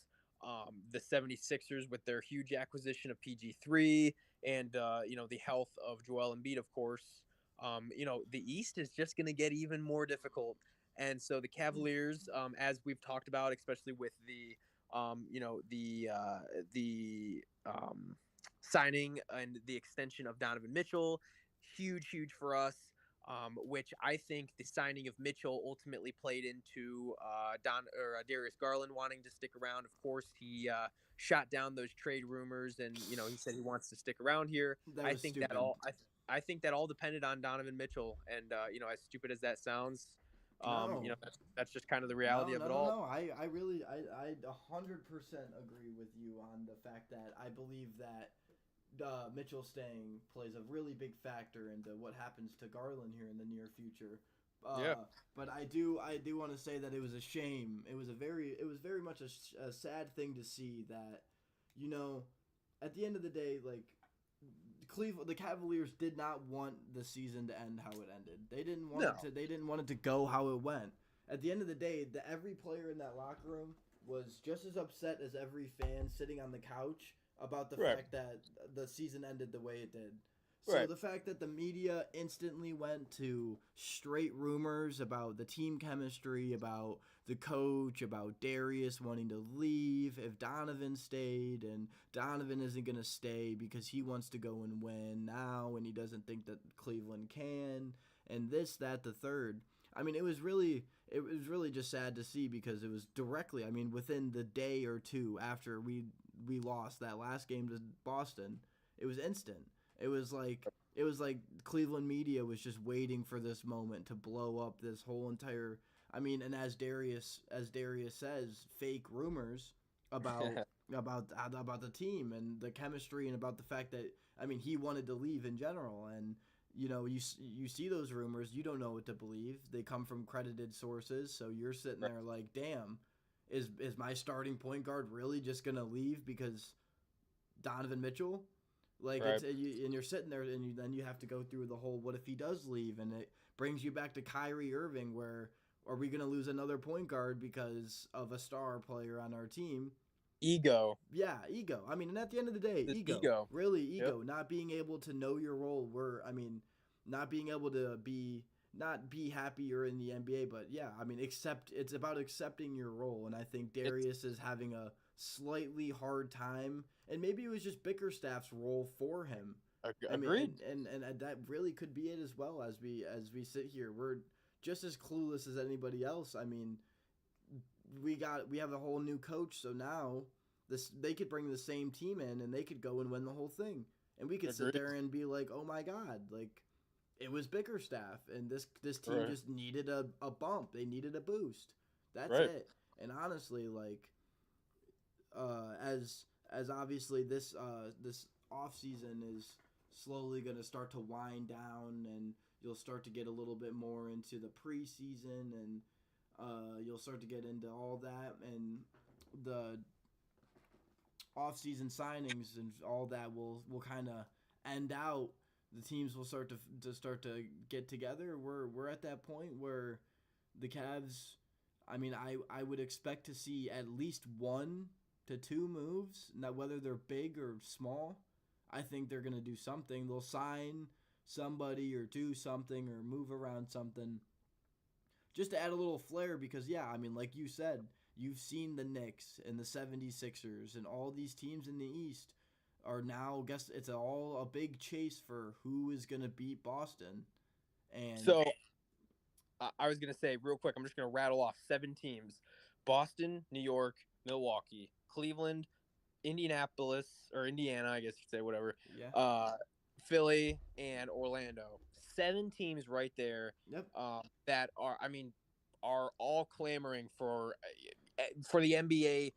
the 76ers with their huge acquisition of PG3, and the health of Joel Embiid, of course. The East is just going to get even more difficult, and so the Cavaliers, as we've talked about, especially with the signing and the extension of Donovan Mitchell, huge for us. Which I think the signing of Mitchell ultimately played into Darius Garland wanting to stick around. Of course, he shot down those trade rumors, and he said he wants to stick around here. that I was think that stupid. all I think that all depended on Donovan Mitchell, and as stupid as that sounds, No, that's just kind of the no, reality of no, it no, all. no. I really, I 100% agree with you on the fact that I believe that Mitchell staying plays a really big factor into what happens to Garland here in the near future. Yeah. But I do want to say that it was a shame. It was very much a sad thing to see that, you know, at the end of the day, like Cleveland, the Cavaliers did not want the season to end how it ended. They didn't want it No. to. They didn't want it to go how it went. At the end of the day, every player in that locker room was just as upset as every fan sitting on the couch about the Right. fact that the season ended the way it did. So Right. the fact that the media instantly went to straight rumors about the team chemistry, about the coach, about Darius wanting to leave if Donovan stayed, and Donovan isn't going to stay because he wants to go and win now and he doesn't think that Cleveland can, and this, that, the third. I mean, it was really just sad to see because it was directly, I mean, within the day or two after we lost that last game to Boston, it was instant. It was like it was like Cleveland media was just waiting for this moment to blow up this whole entire. I mean, and as Darius says, fake rumors about about the team and the chemistry and about the fact that I mean he wanted to leave in general and you see those rumors, you don't know what to believe. They come from credited sources, so you're sitting Right. there like, damn, is my starting point guard really just gonna leave because Donovan Mitchell? Like Right. and you're sitting there and then you have to go through the whole what if he does leave and it brings you back to Kyrie Irving where are we gonna lose another point guard because of a star player on our team? Ego. Yeah, ego. I mean, and at the end of the day, This ego. ego. Really, Yep. ego. Not being able to know your role. Not being able to not be happier in the NBA, but yeah, I mean, accept. It's about accepting your role, and I think It's Darius is having a slightly hard time, and maybe it was just Bickerstaff's role for him. I mean, agreed. and that really could be it as well as we sit here. We're just as clueless as anybody else. I mean, we have a whole new coach, so now this they could bring the same team in and they could go and win the whole thing. And we could sit Agreed. there and be like, "Oh my god, like it was Bickerstaff and this team Right. just needed a bump. They needed a boost. That's Right. it." And honestly, like as obviously this off season is slowly going to start to wind down and you'll start to get a little bit more into the preseason and you'll start to get into all that and the off-season signings and all that will kind of end out. The teams will start to get together. We're at that point where the Cavs. I mean, I would expect to see at least 1 to 2 moves. Now, whether they're big or small, I think they're gonna do something. They'll sign somebody or do something or move around something just to add a little flair because yeah, I mean like you said, you've seen the Knicks and the 76ers and all these teams in the East are now, guess it's all a big chase for who is going to beat Boston. And So I was going to say real quick, I'm just going to rattle off 7 teams: Boston, New York, Milwaukee, Cleveland, Indianapolis, or Indiana, I guess you could say, whatever, yeah, uh, Philly, and Orlando. 7 teams right there, yep, that are, I mean, are all clamoring for the NBA,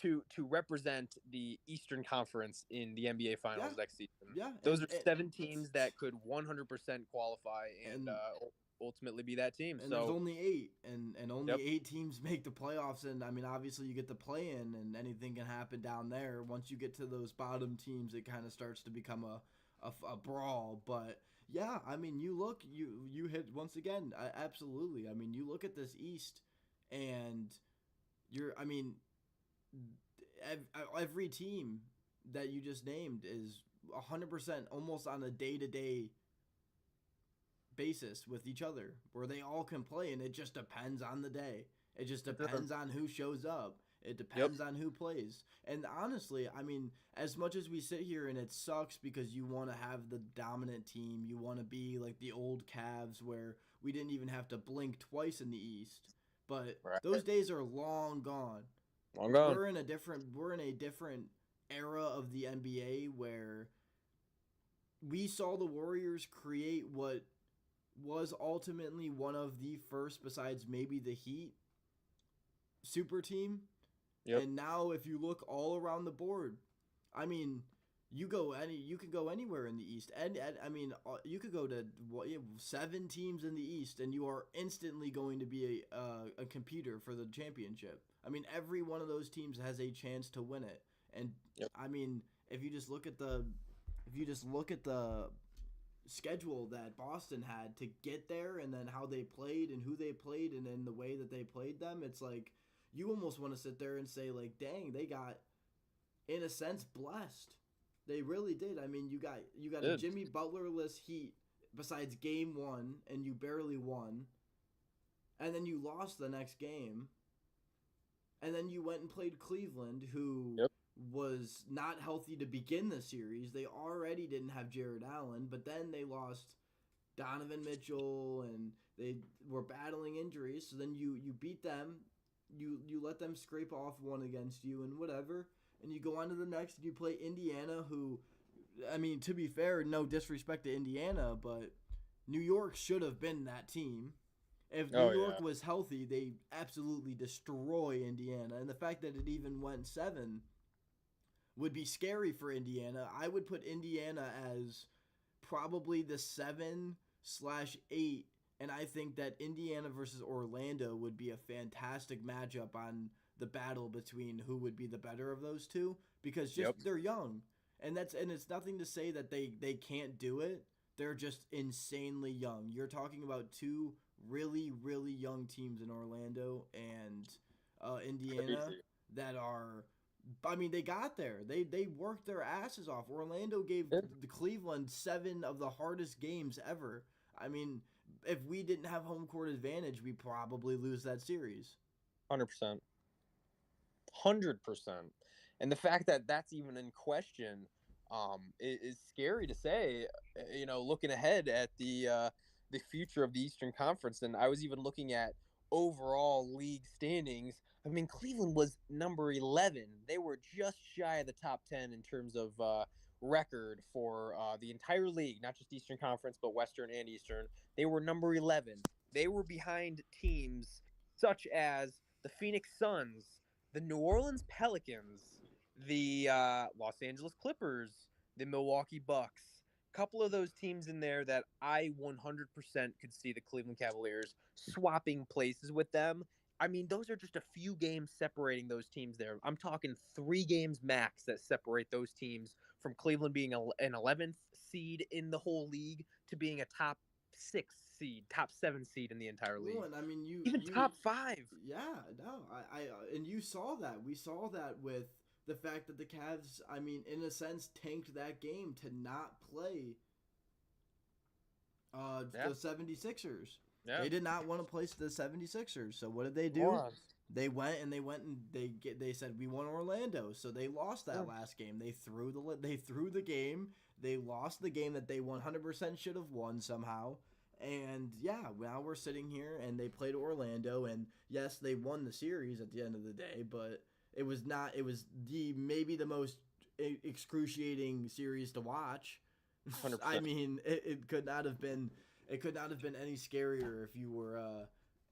to represent the Eastern Conference in the NBA yeah, Finals next season. yeah, Those are 7 teams that could 100% qualify and and ultimately be that team. and there's So, only eight, and only yep, 8 teams make the playoffs. And I mean, obviously, you get the play in, and anything can happen down there. Once you get to those bottom teams, it kind of starts to become a brawl. But yeah, I mean, you hit once again. Absolutely. I mean, you look at this East, and I mean, every team that you just named is 100% almost on a day to day basis with each other where they all can play, and it just depends on the day. It just depends on who shows up. It yep, depends on who plays. And honestly, I mean, as much as we sit here and it sucks because you want to have the dominant team, you want to be like the old Cavs where we didn't even have to blink twice in the East. But right, those days are long gone. long gone. We're in a different era of the NBA where we saw the Warriors create what was ultimately one of the first, besides maybe the Heat, super team. Yep, And now, if you look all around the board, I mean, you can go anywhere in the East, and I mean, you could go to 7 teams in the East, and you are instantly going to be a competitor for the championship. I mean, every one of those teams has a chance to win it, and yep, I mean, if you just look at the schedule that Boston had to get there, and then how they played and who they played and then the way that they played them, it's like you almost want to sit there and say like, dang, they got in a sense blessed. They really did. I mean, you got a did. Jimmy Butlerless Heat besides game 1, and you barely won, and then you lost the next game, and then you went and played Cleveland, who Yep, was not healthy to begin the series. They already didn't have Jared Allen, but then they lost Donovan Mitchell, and they were battling injuries. So then you beat them, you let them scrape off one against you and whatever, and you go on to the next and you play Indiana, who, I mean, to be fair, no disrespect to Indiana, but New York should have been that team. If New oh York yeah, was healthy, they absolutely destroy Indiana. And the fact that it even went 7 would be scary for Indiana. I would put Indiana as probably the 7/8, and I think that Indiana versus Orlando would be a fantastic matchup on the battle between who would be the better of those two, because just yep, they're young, and it's nothing to say that they can't do it. They're just insanely young. You're talking about two really young teams in Orlando and Indiana crazy. that are, I mean, they got there. They worked their asses off. Orlando gave Did. the Cleveland 7 of the hardest games ever. I mean, if we didn't have home court advantage, we probably lose that series. 100%. 100%. And the fact that that's even in question, is scary to say. Looking ahead at the future of the Eastern Conference, and I was even looking at overall league standings. I mean, Cleveland was number 11. They were just shy of the top 10 in terms of record for the entire league, not just Eastern Conference, but Western and Eastern. They were number 11. They were behind teams such as the Phoenix Suns, the New Orleans Pelicans, the Los Angeles Clippers, the Milwaukee Bucks. Couple of those teams in there that I 100% could see the Cleveland Cavaliers swapping places with them. I mean, those are just a few games separating those teams there. I'm talking 3 games max that separate those teams from Cleveland being an 11th seed in the whole league to being a top 6 seed, top 7 seed in the entire Well, league, and I mean, even top 5. yeah, no, and you saw that. We saw that with the fact that the Cavs, I mean, in a sense, tanked that game to not play Yeah, the 76ers. yeah. They did not want to play the 76ers. So what did they do? Morons. They said we won Orlando, so they lost that last game. They threw the game. They lost the game that they 100% should have won somehow. And yeah, now we're sitting here and they played Orlando, and yes, they won the series at the end of the day, but it was not. It was the maybe the most excruciating series to watch. I 100%. mean, it could not have been. It could not have been any scarier if you were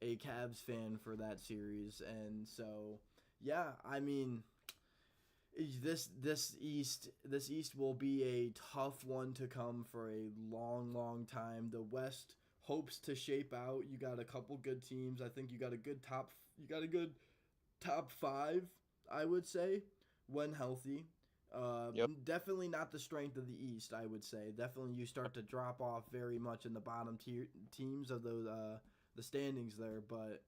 a Cavs fan for that series. And so, yeah, I mean, this East will be a tough one to come for a long time. The West hopes to shape out. You got a couple good teams. I think you got a good top five, I would say, when healthy. Yep. Definitely not the strength of the East. I would say definitely you start to drop off very much in the bottom tier teams of the standings there. But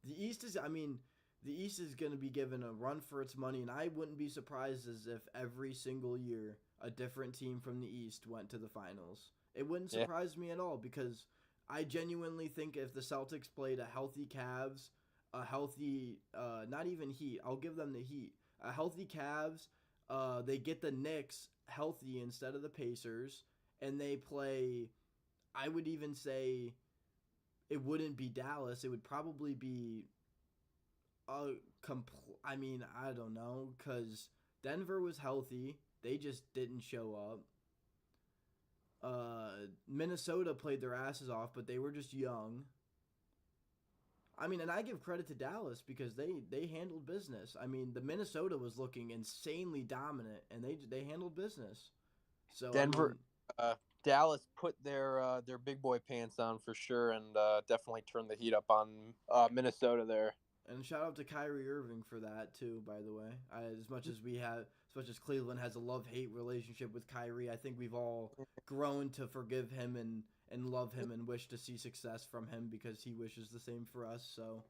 the East is, I mean, the East is going to be given a run for its money, and I wouldn't be surprised as if every single year a different team from the East went to the finals. It wouldn't Yeah. surprise me at all because I genuinely think if the Celtics played a healthy Cavs, a healthy, not even Heat, I'll give them the Heat, a healthy Cavs, they get the Knicks healthy instead of the Pacers, and they play. I would even say it wouldn't be Dallas. It would probably be a I mean, I don't know, because Denver was healthy. They just didn't show up. Minnesota played their asses off, but they were just young. I mean, and I give credit to Dallas because they handled business. I mean, the Minnesota was looking insanely dominant, and they handled business. So I Denver, mean, uh, Dallas put their big boy pants on for sure, and definitely turned the heat up on Minnesota there. and shout out to Kyrie Irving for that too. By the way, as much as Cleveland has a love hate relationship with Kyrie, I think we've all grown to forgive him and love him and wish to see success from him because he wishes the same for us. So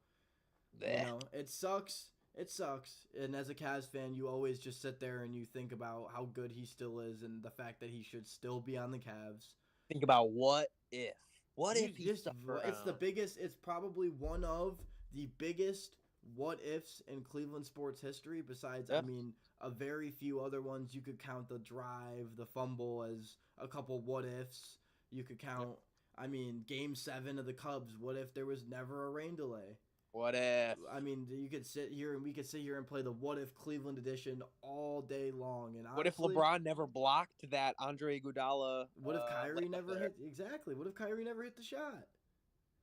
Blech. it sucks. It sucks. And as a Cavs fan, you always just sit there and you think about how good he still is and the fact that he should still be on the Cavs. Think about what if. What You if he just stuck it's the around? biggest. It's probably one of the biggest what ifs in Cleveland sports history. Besides, I Yeah. mean, a very few other ones. You could count the drive, the fumble as a couple what ifs. You could Yeah. count. I mean, Game 7 of the Cubs. What if there was never a rain delay? What if? I mean, you could sit here and we could sit here and play the what if Cleveland edition all day long. And What if honestly, LeBron never blocked that Andre Iguodala what if Kyrie layup never there? hit exactly? What if Kyrie never hit the shot?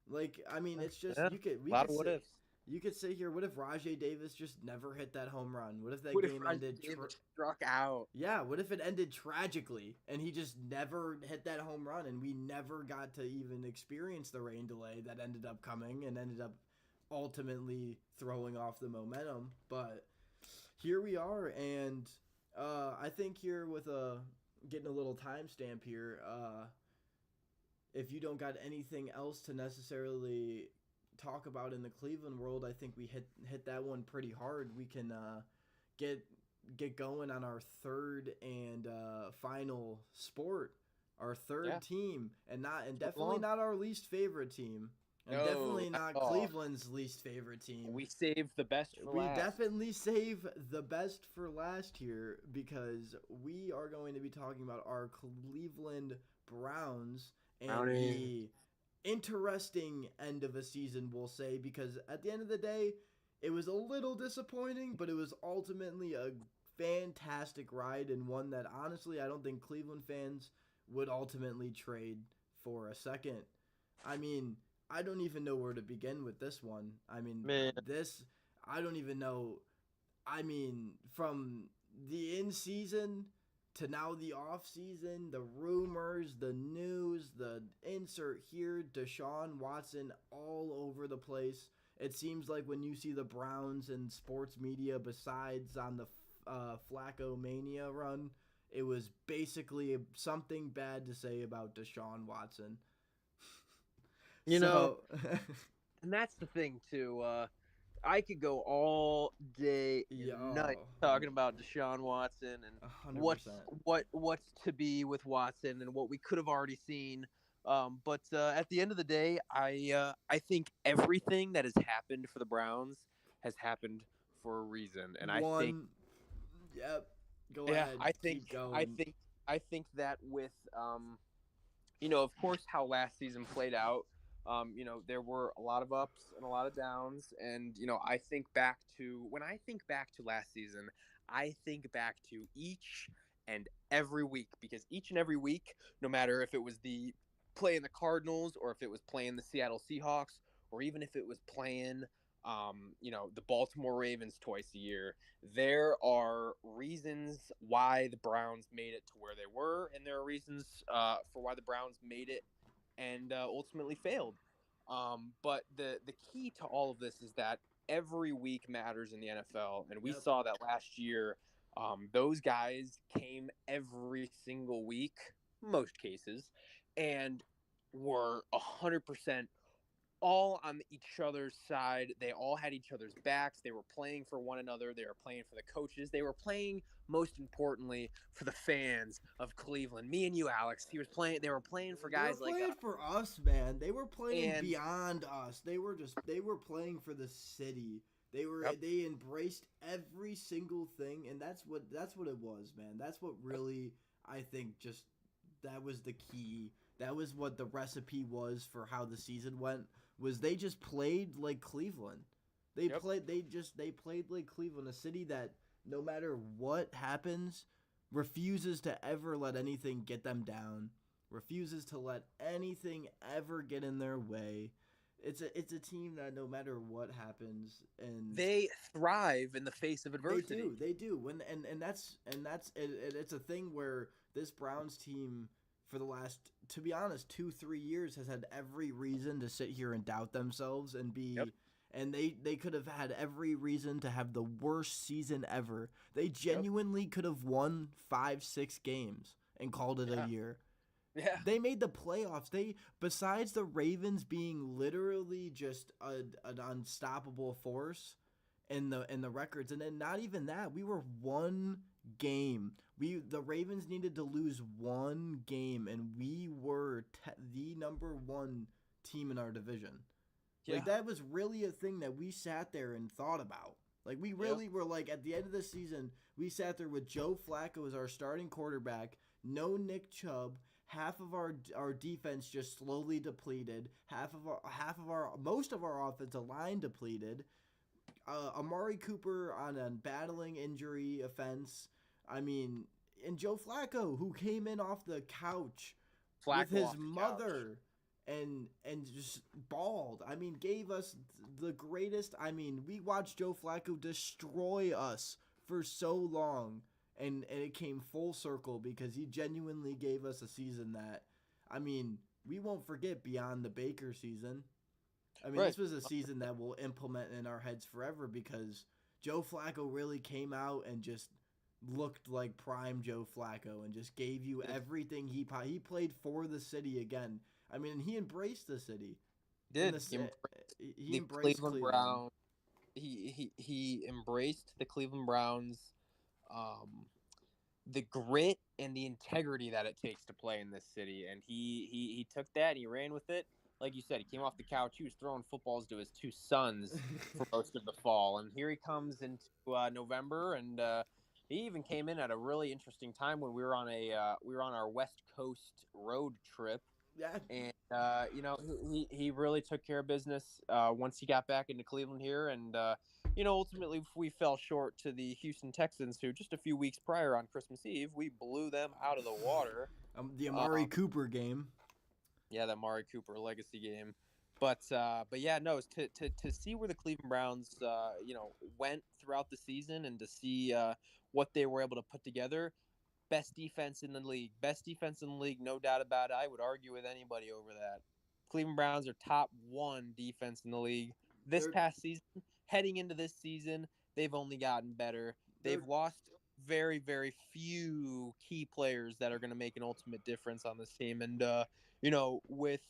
Like, I mean, it's just Yeah, we a lot could of what sit ifs. you could sit here. What if Rajay Davis just never hit that home run? What if that What if game Raj ended? Davis struck out? Yeah. What if it ended tragically and he just never hit that home run and we never got to even experience the rain delay that ended up coming and ended up ultimately throwing off the momentum? But here we are, and I think here with a getting a little timestamp here. If you don't got anything else to necessarily talk about in the Cleveland world, I think we hit that one pretty hard. We can get get going on our third and final sport, our Yeah, third team, and moving definitely along. not our least favorite team, and No, definitely not not at all. Cleveland's least favorite team. We saved the best for We last. definitely save the best for last here because we are going to be talking about our Cleveland Browns and Brownie. the interesting end of a season, we'll say, because at the end of the day, it was a little disappointing, but it was ultimately a fantastic ride and one that honestly I don't think Cleveland fans would ultimately trade for a second. I mean, I don't even know where to begin with this one. I mean, Man, this I don't even know. I mean, from the in season to now the off season, the rumors, the news, the insert here, Deshaun Watson all over the place. It seems like when you see the Browns in sports media, besides on the Flacco Mania run, it was basically something bad to say about Deshaun Watson. you know, So, and that's the thing too. I could go all day and night yo, talking about Deshaun Watson and 100%. what's to be with Watson and what we could have already seen. But at the end of the day, I think everything that has happened for the Browns has happened for a reason. And I think, One, yep. Go yeah, ahead, I think, keep I going. think, I think that with, of course, how last season played out. There were a lot of ups and a lot of downs, and I think back to when I think back to last season, I think back to each and every week because each and every week, no matter if it was the playing the Cardinals or if it was playing the Seattle Seahawks or even if it was playing, the Baltimore Ravens twice a year, there are reasons why the Browns made it to where they were, and there are reasons for why the Browns made it and ultimately failed. But the key to all of this is that every week matters in the NFL, and we Yep. saw that last year. Those guys came every single week, most cases, and were 100% all on each other's side. They all had each other's backs. They were playing for one another. They were playing for the coaches. They were playing, most importantly, for the fans of Cleveland. Me and you, Alex. He was playing. They were playing for They were guys like playing for us, man. They were playing and beyond us. They were playing for the city. yep, They embraced every single thing, and that's what it was, man. That's what yep, really I think just that was the key. That was what the recipe was for how the season went. Was they just played like Cleveland. yep. They played like Cleveland, a city that no matter what happens, refuses to ever let anything get them down, refuses to let anything ever get in their way. It's a team that no matter what happens, and They thrive in the face of adversity. they do. When and it's a thing where this Browns team for the last, to be honest, 2 3 years has had every reason to sit here and doubt themselves and Yep, be. And they could have had every reason to have the worst season ever. They yep, genuinely could have won 5 6 games and called it a yeah, year. yeah, They made the playoffs. They, besides the Ravens being literally just an unstoppable force in the records, and then not even that, we were one game. The Ravens needed to lose one game, and we were the number one team in our division. yeah, Like that was really a thing that we sat there and thought about. Like we yep. really were like at the end of the season, we sat there with Joe Flacco as our starting quarterback, no Nick Chubb, half of our defense just slowly depleted, half of our most of our offensive line depleted. Amari Cooper on a battling injury offense. I mean, and Joe Flacco who came in off the couch with Flacco his off the couch. mother and just balled. I mean, gave us the greatest. I mean, we watched Joe Flacco destroy us for so long, and it came full circle because he genuinely gave us a season that, I mean, we won't forget beyond the Baker season. I mean, Right. this was a season that we'll implement in our heads forever because Joe Flacco really came out and just looked like prime Joe Flacco and just gave you Did. everything he played for the city again. I mean, he embraced the city. In Did. the He embraced he the embraced Cleveland Cleveland. Browns. He embraced the Cleveland Browns, um, the grit and the integrity that it takes to play in this city, and he took that and he ran with it. Like you said, he came off the couch. He was throwing footballs to his two sons for most of the fall, and here he comes into November, and he even came in at a really interesting time when we were on our West Coast road trip, Yeah, and he really took care of business once he got back into Cleveland here, and ultimately we fell short to the Houston Texans, who just a few weeks prior on Christmas Eve we blew them out of the water. the Amari Um, Cooper game. yeah, that Mari Cooper legacy game. But yeah, no, to see where the Cleveland Browns went throughout the season and to see what they were able to put together. Best defense in the league. Best defense in the league, no doubt about it. I would argue with anybody over that. Cleveland Browns are top one defense in the league. This They're past season, heading into this season, they've only gotten better. they're They've lost very, very few key players that are going to make an ultimate difference on this team. And with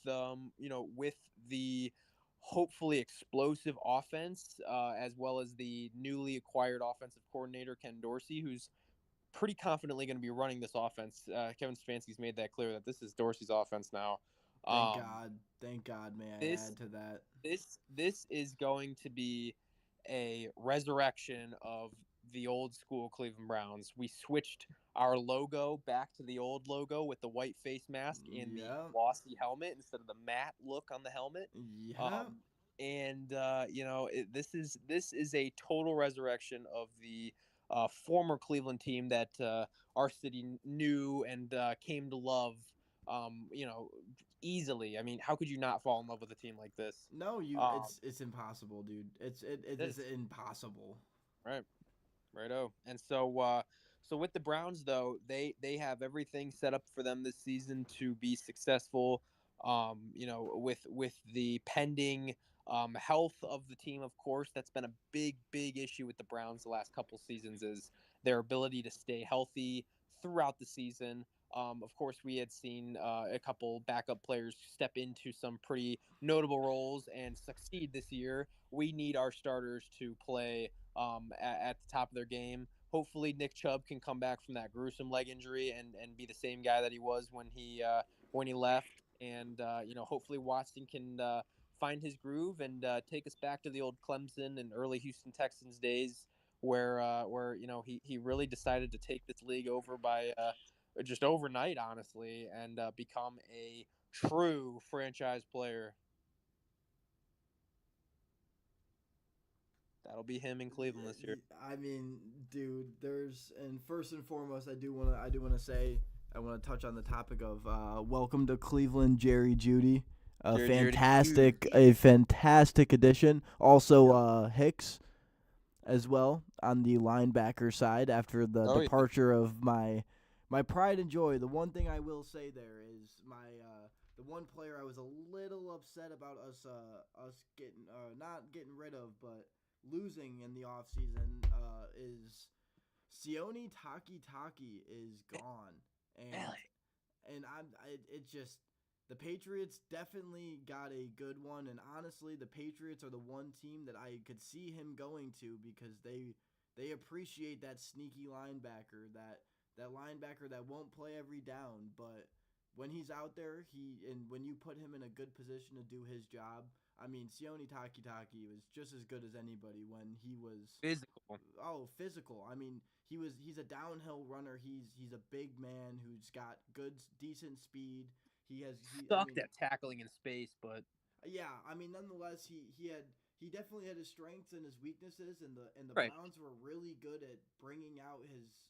the hopefully explosive offense, as well as the newly acquired offensive coordinator Ken Dorsey, who's pretty confidently going to be running this offense. Kevin Stefanski's made that clear that this is Dorsey's offense now. thank Um, God, thank God. May I this add to that? this is going to be a resurrection of the old school Cleveland Browns. We switched our logo back to the old logo with the white face mask and the Yeah. glossy helmet instead of the matte look on the helmet. Yeah. Um, and this is a total resurrection of the former Cleveland team that our city knew and came to love. Easily. I mean, how could you not fall in love with a team like this? No, you. Um, It's impossible, dude. It it is is impossible. right. Righto. And so with the Browns though, they have everything set up for them this season to be successful. With the pending health of the team, of course, that's been a big issue with the Browns the last couple seasons is their ability to stay healthy throughout the season. Of course, we had seen a couple backup players step into some pretty notable roles and succeed this year. We need our starters to play at the top of their game. Hopefully, Nick Chubb can come back from that gruesome leg injury and be the same guy that he was when he left. And hopefully Watson can find his groove and take us back to the old Clemson and early Houston Texans days, where he really decided to take this league over by just overnight, honestly, and become a true franchise player. That'll be him in Cleveland this year. I mean, dude, there's and first and foremost, I do wanna say I want to touch on the topic of welcome to Cleveland, Jerry Judy. Jerry Judy. A fantastic addition. Also, Yep. Hicks as well on the linebacker side after the Oh yeah. departure of my pride and joy. The one thing I will say there is the one player I was a little upset about us getting not getting rid of, but losing in the offseason is Sione Taki is gone, and Really? it just the Patriots definitely got a good one, and honestly, the Patriots are the one team that I could see him going to because they appreciate that sneaky linebacker, that linebacker that won't play every down, but when he's out there, when you put him in a good position to do his job. I mean, Sione Taki was just as good as anybody when he was Physical. physical. I mean, he's a downhill runner. He's a big man who's got good decent speed. He has he I Sucked mean, at tackling in space, but yeah, I mean nonetheless he definitely had his strengths and his weaknesses, and the right. Browns were really good at bringing out his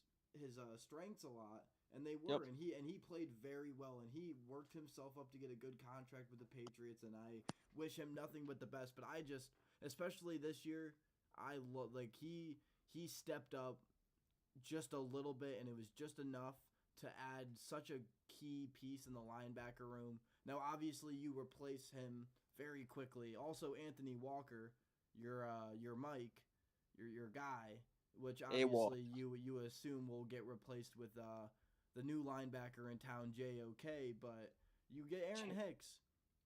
strengths a lot, and they Yep. were, and he played very well, and he worked himself up to get a good contract with the Patriots, and I wish him nothing but the best. But I just, especially this year, like he stepped up just a little bit, and it was just enough to add such a key piece in the linebacker room. Now, obviously, you replace him very quickly. Also, Anthony Walker, your Mike, your guy, which A wall. obviously you assume will get replaced with the new linebacker in town, JOK. But you get Aaron Hicks,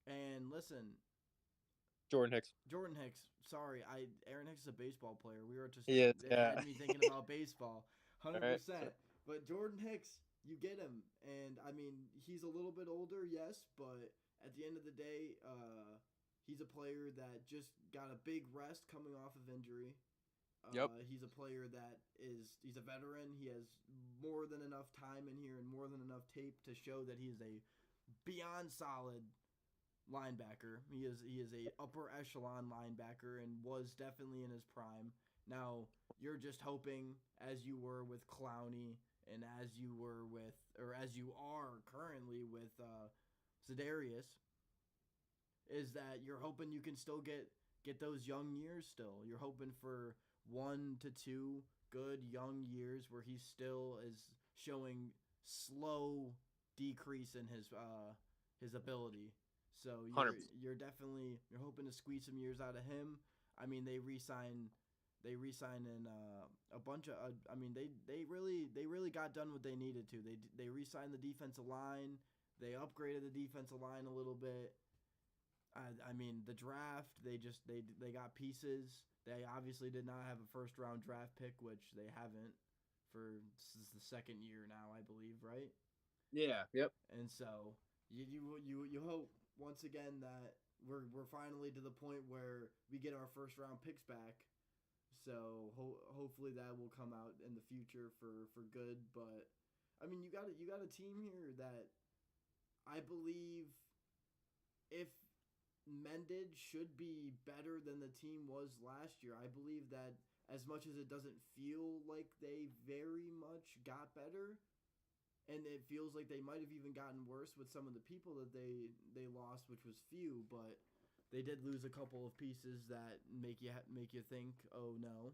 and listen, Jordan Hicks. Jordan Hicks. Sorry, Aaron Hicks is a baseball player. We were just He is. it Yeah. had me thinking about baseball, All hundred right. So, percent. But Jordan Hicks, you get him, and I mean he's a little bit older, yes, but at the end of the day, he's a player that just got a big rest coming off of injury. yep. He's a player that he's a veteran. He has more than enough time in here and more than enough tape to show that he is a beyond solid linebacker. He is a upper echelon linebacker and was definitely in his prime. Now you're just hoping, as you were with Clowney and as you were with, or as you are currently with Zedarius, is that you're hoping you can still get those young years. Still, you're hoping for 1 to 2 good young years where he still is showing slow decrease in his ability. So 100%. you're hoping to squeeze some years out of him. I mean, they re-sign in a bunch of. I mean, they really got done what they needed to. They re-signed the defensive line. They upgraded the defensive line a little bit. I mean, the draft, they got pieces. They obviously did not have a first round draft pick, which they haven't for this is the second year now, I believe, right? Yeah. Yep. And so you hope once again that we're finally to the point where we get our first round picks back. So hopefully that will come out in the future for good. But I mean, you got a team here that I believe if mended should be better than the team was last year. I believe that as much as it doesn't feel like they very much got better, and it feels like they might have even gotten worse with some of the people that they lost, which was few, but they did lose a couple of pieces that make you think, oh no,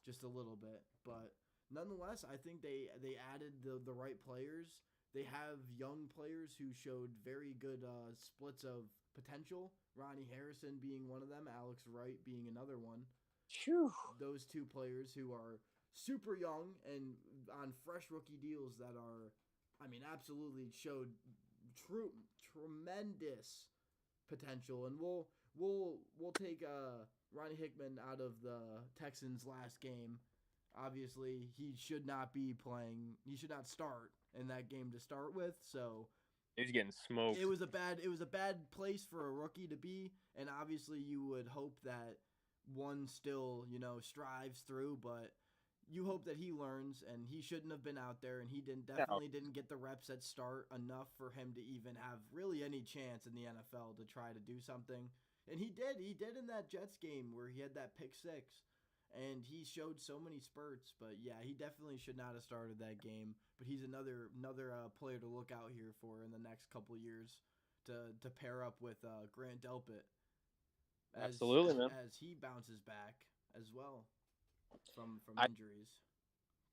just a little bit. But nonetheless, I think they added the right players. They have young players who showed very good splits of potential. Ronnie Harrison being one of them, Alex Wright being another one. Phew. Those two players who are super young and on fresh rookie deals that are, I mean, absolutely showed tremendous potential. And we'll take Ronnie Hickman out of the Texans last game. Obviously, he should not be playing. He should not start in that game to start with. So He's getting smoked. it was a bad place for a rookie to be, and obviously you would hope that one still strives through, but you hope that he learns, and he shouldn't have been out there, and he No, definitely didn't get the reps at start enough for him to even have really any chance in the NFL to try to do something. And he did in that Jets game where he had that pick six, and he showed so many spurts. But yeah, he definitely should not have started that game. But he's another player to look out here for in the next couple years to pair up with Grant Delpit as absolutely, man. as he bounces back as well from I injuries.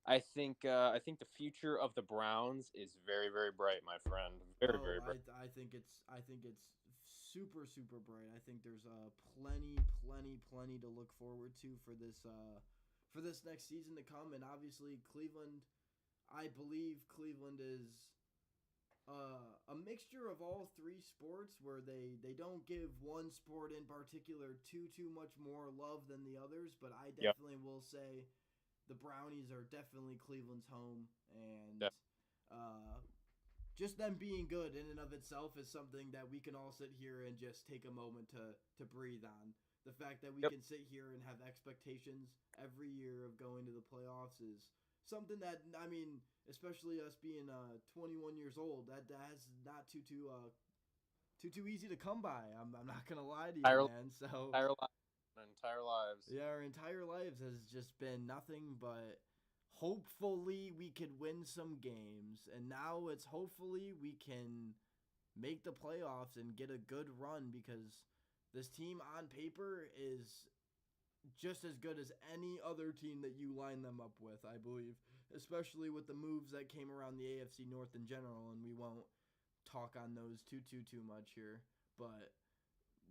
I think the future of the Browns is very very bright, my friend. Very Oh, very bright. I think it's super bright. I think there's plenty to look forward to for this next season to come, and obviously Cleveland. I believe Cleveland is a mixture of all three sports, where they don't give one sport in particular too much more love than the others. But I Yep. definitely will say the Brownies are definitely Cleveland's home, and Def- uh, just them being good in and of itself is something that we can all sit here and just take a moment to breathe on. The fact that we Yep. can sit here and have expectations every year of going to the playoffs is something that, I mean, especially us being 21 years old, that's not too easy to come by. I'm not gonna lie to you, Entire man. So entire lives. Entire lives. yeah, our entire lives has just been nothing but hopefully we could win some games. And now it's hopefully we can make the playoffs and get a good run, because this team on paper is just as good as any other team that you line them up with, I believe. Especially with the moves that came around the AFC North in general, and we won't talk on those too much here. But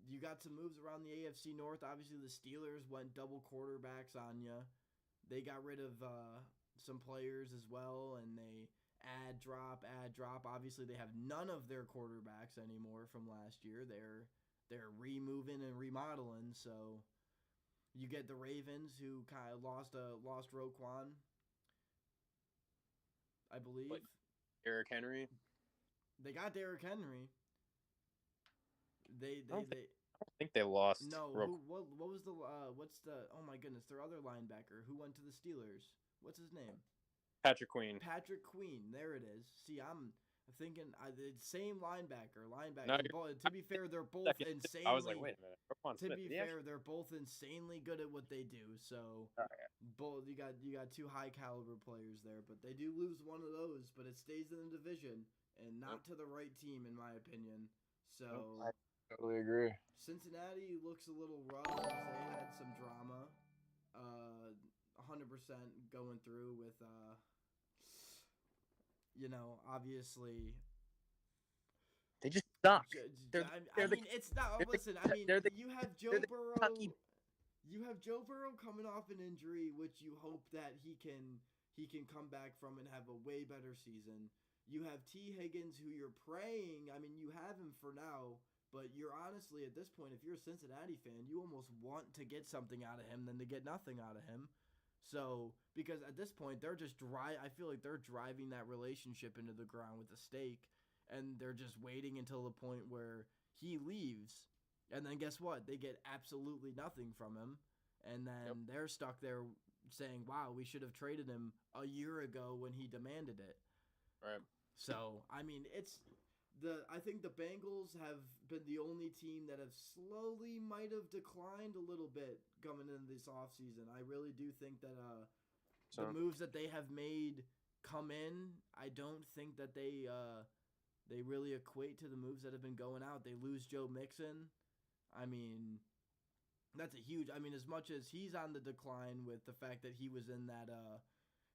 you got some moves around the AFC North. Obviously, the Steelers went double quarterbacks on you. They got rid of some players as well, and they add drop. Obviously, they have none of their quarterbacks anymore from last year. They're removing and remodeling. So you get the Ravens, who kind of lost Roquan, I believe. Like Eric Henry. They got Derrick Henry. They I they don't think they I don't think they lost. No, Real. who what was the what's the oh my goodness, their other linebacker who went to the Steelers. What's his name? Patrick Queen. Patrick Queen. There it is. See, I'm thinking the same linebacker. No, And to be fair, they're both second. I was like, insanely. wait a minute. Roquan To Smith. be Did he actually? fair, they're both insanely good at what they do. So Oh, yeah. both you got two high caliber players there, but they do lose one of those, but it stays in the division and Yep. not to the right team in my opinion. Yep. So I totally agree. Cincinnati looks a little rough as they had some drama. 100% going through with obviously. They just suck. I mean, it's not. They're the, Listen, I mean, they're the, you have they're Joe the Burrow. Kentucky. You have Joe Burrow coming off an injury, which you hope that he can come back from and have a way better season. You have T. Higgins, who you're praying. I mean, you have him for now, but you're honestly at this point, if you're a Cincinnati fan, you almost want to get something out of him than to get nothing out of him. So, because at this point, I feel like they're driving that relationship into the ground with a stake, and they're just waiting until the point where he leaves, and then guess what? They get absolutely nothing from him, and Yep. then they're stuck there saying, "Wow, we should have traded him a year ago when he demanded it." Right. So I mean, I think the Bengals have been the only team that have slowly might have declined a little bit coming into this offseason. I really do think that the So moves that they have made come in. I don't think that they really equate to the moves that have been going out. They lose Joe Mixon. I mean, that's a huge. I mean, as much as he's on the decline with the fact that he was in that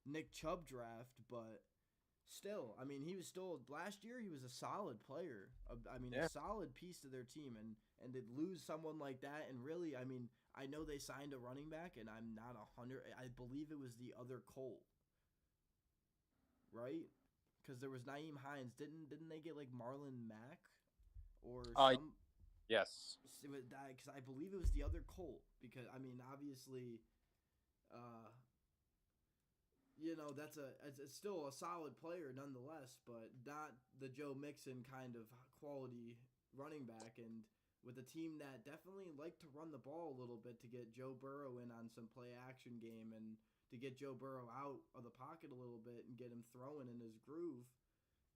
Nick Chubb draft, but still, I mean, he was still last year. He was a solid player. I mean, a yeah. solid piece to their team, and to lose someone like that, and really, I mean, I know they signed a running back, and I'm not 100. I believe it was the other Colt, right? Because there was Naeem Hines. Didn't they get like Marlon Mack or Uh some? yes. Because I believe it was the other Colt. Because I mean, obviously, uh, it's still a solid player nonetheless, but not the Joe Mixon kind of quality running back. And with a team that definitely liked to run the ball a little bit to get Joe Burrow in on some play action game and to get Joe Burrow out of the pocket a little bit and get him throwing in his groove,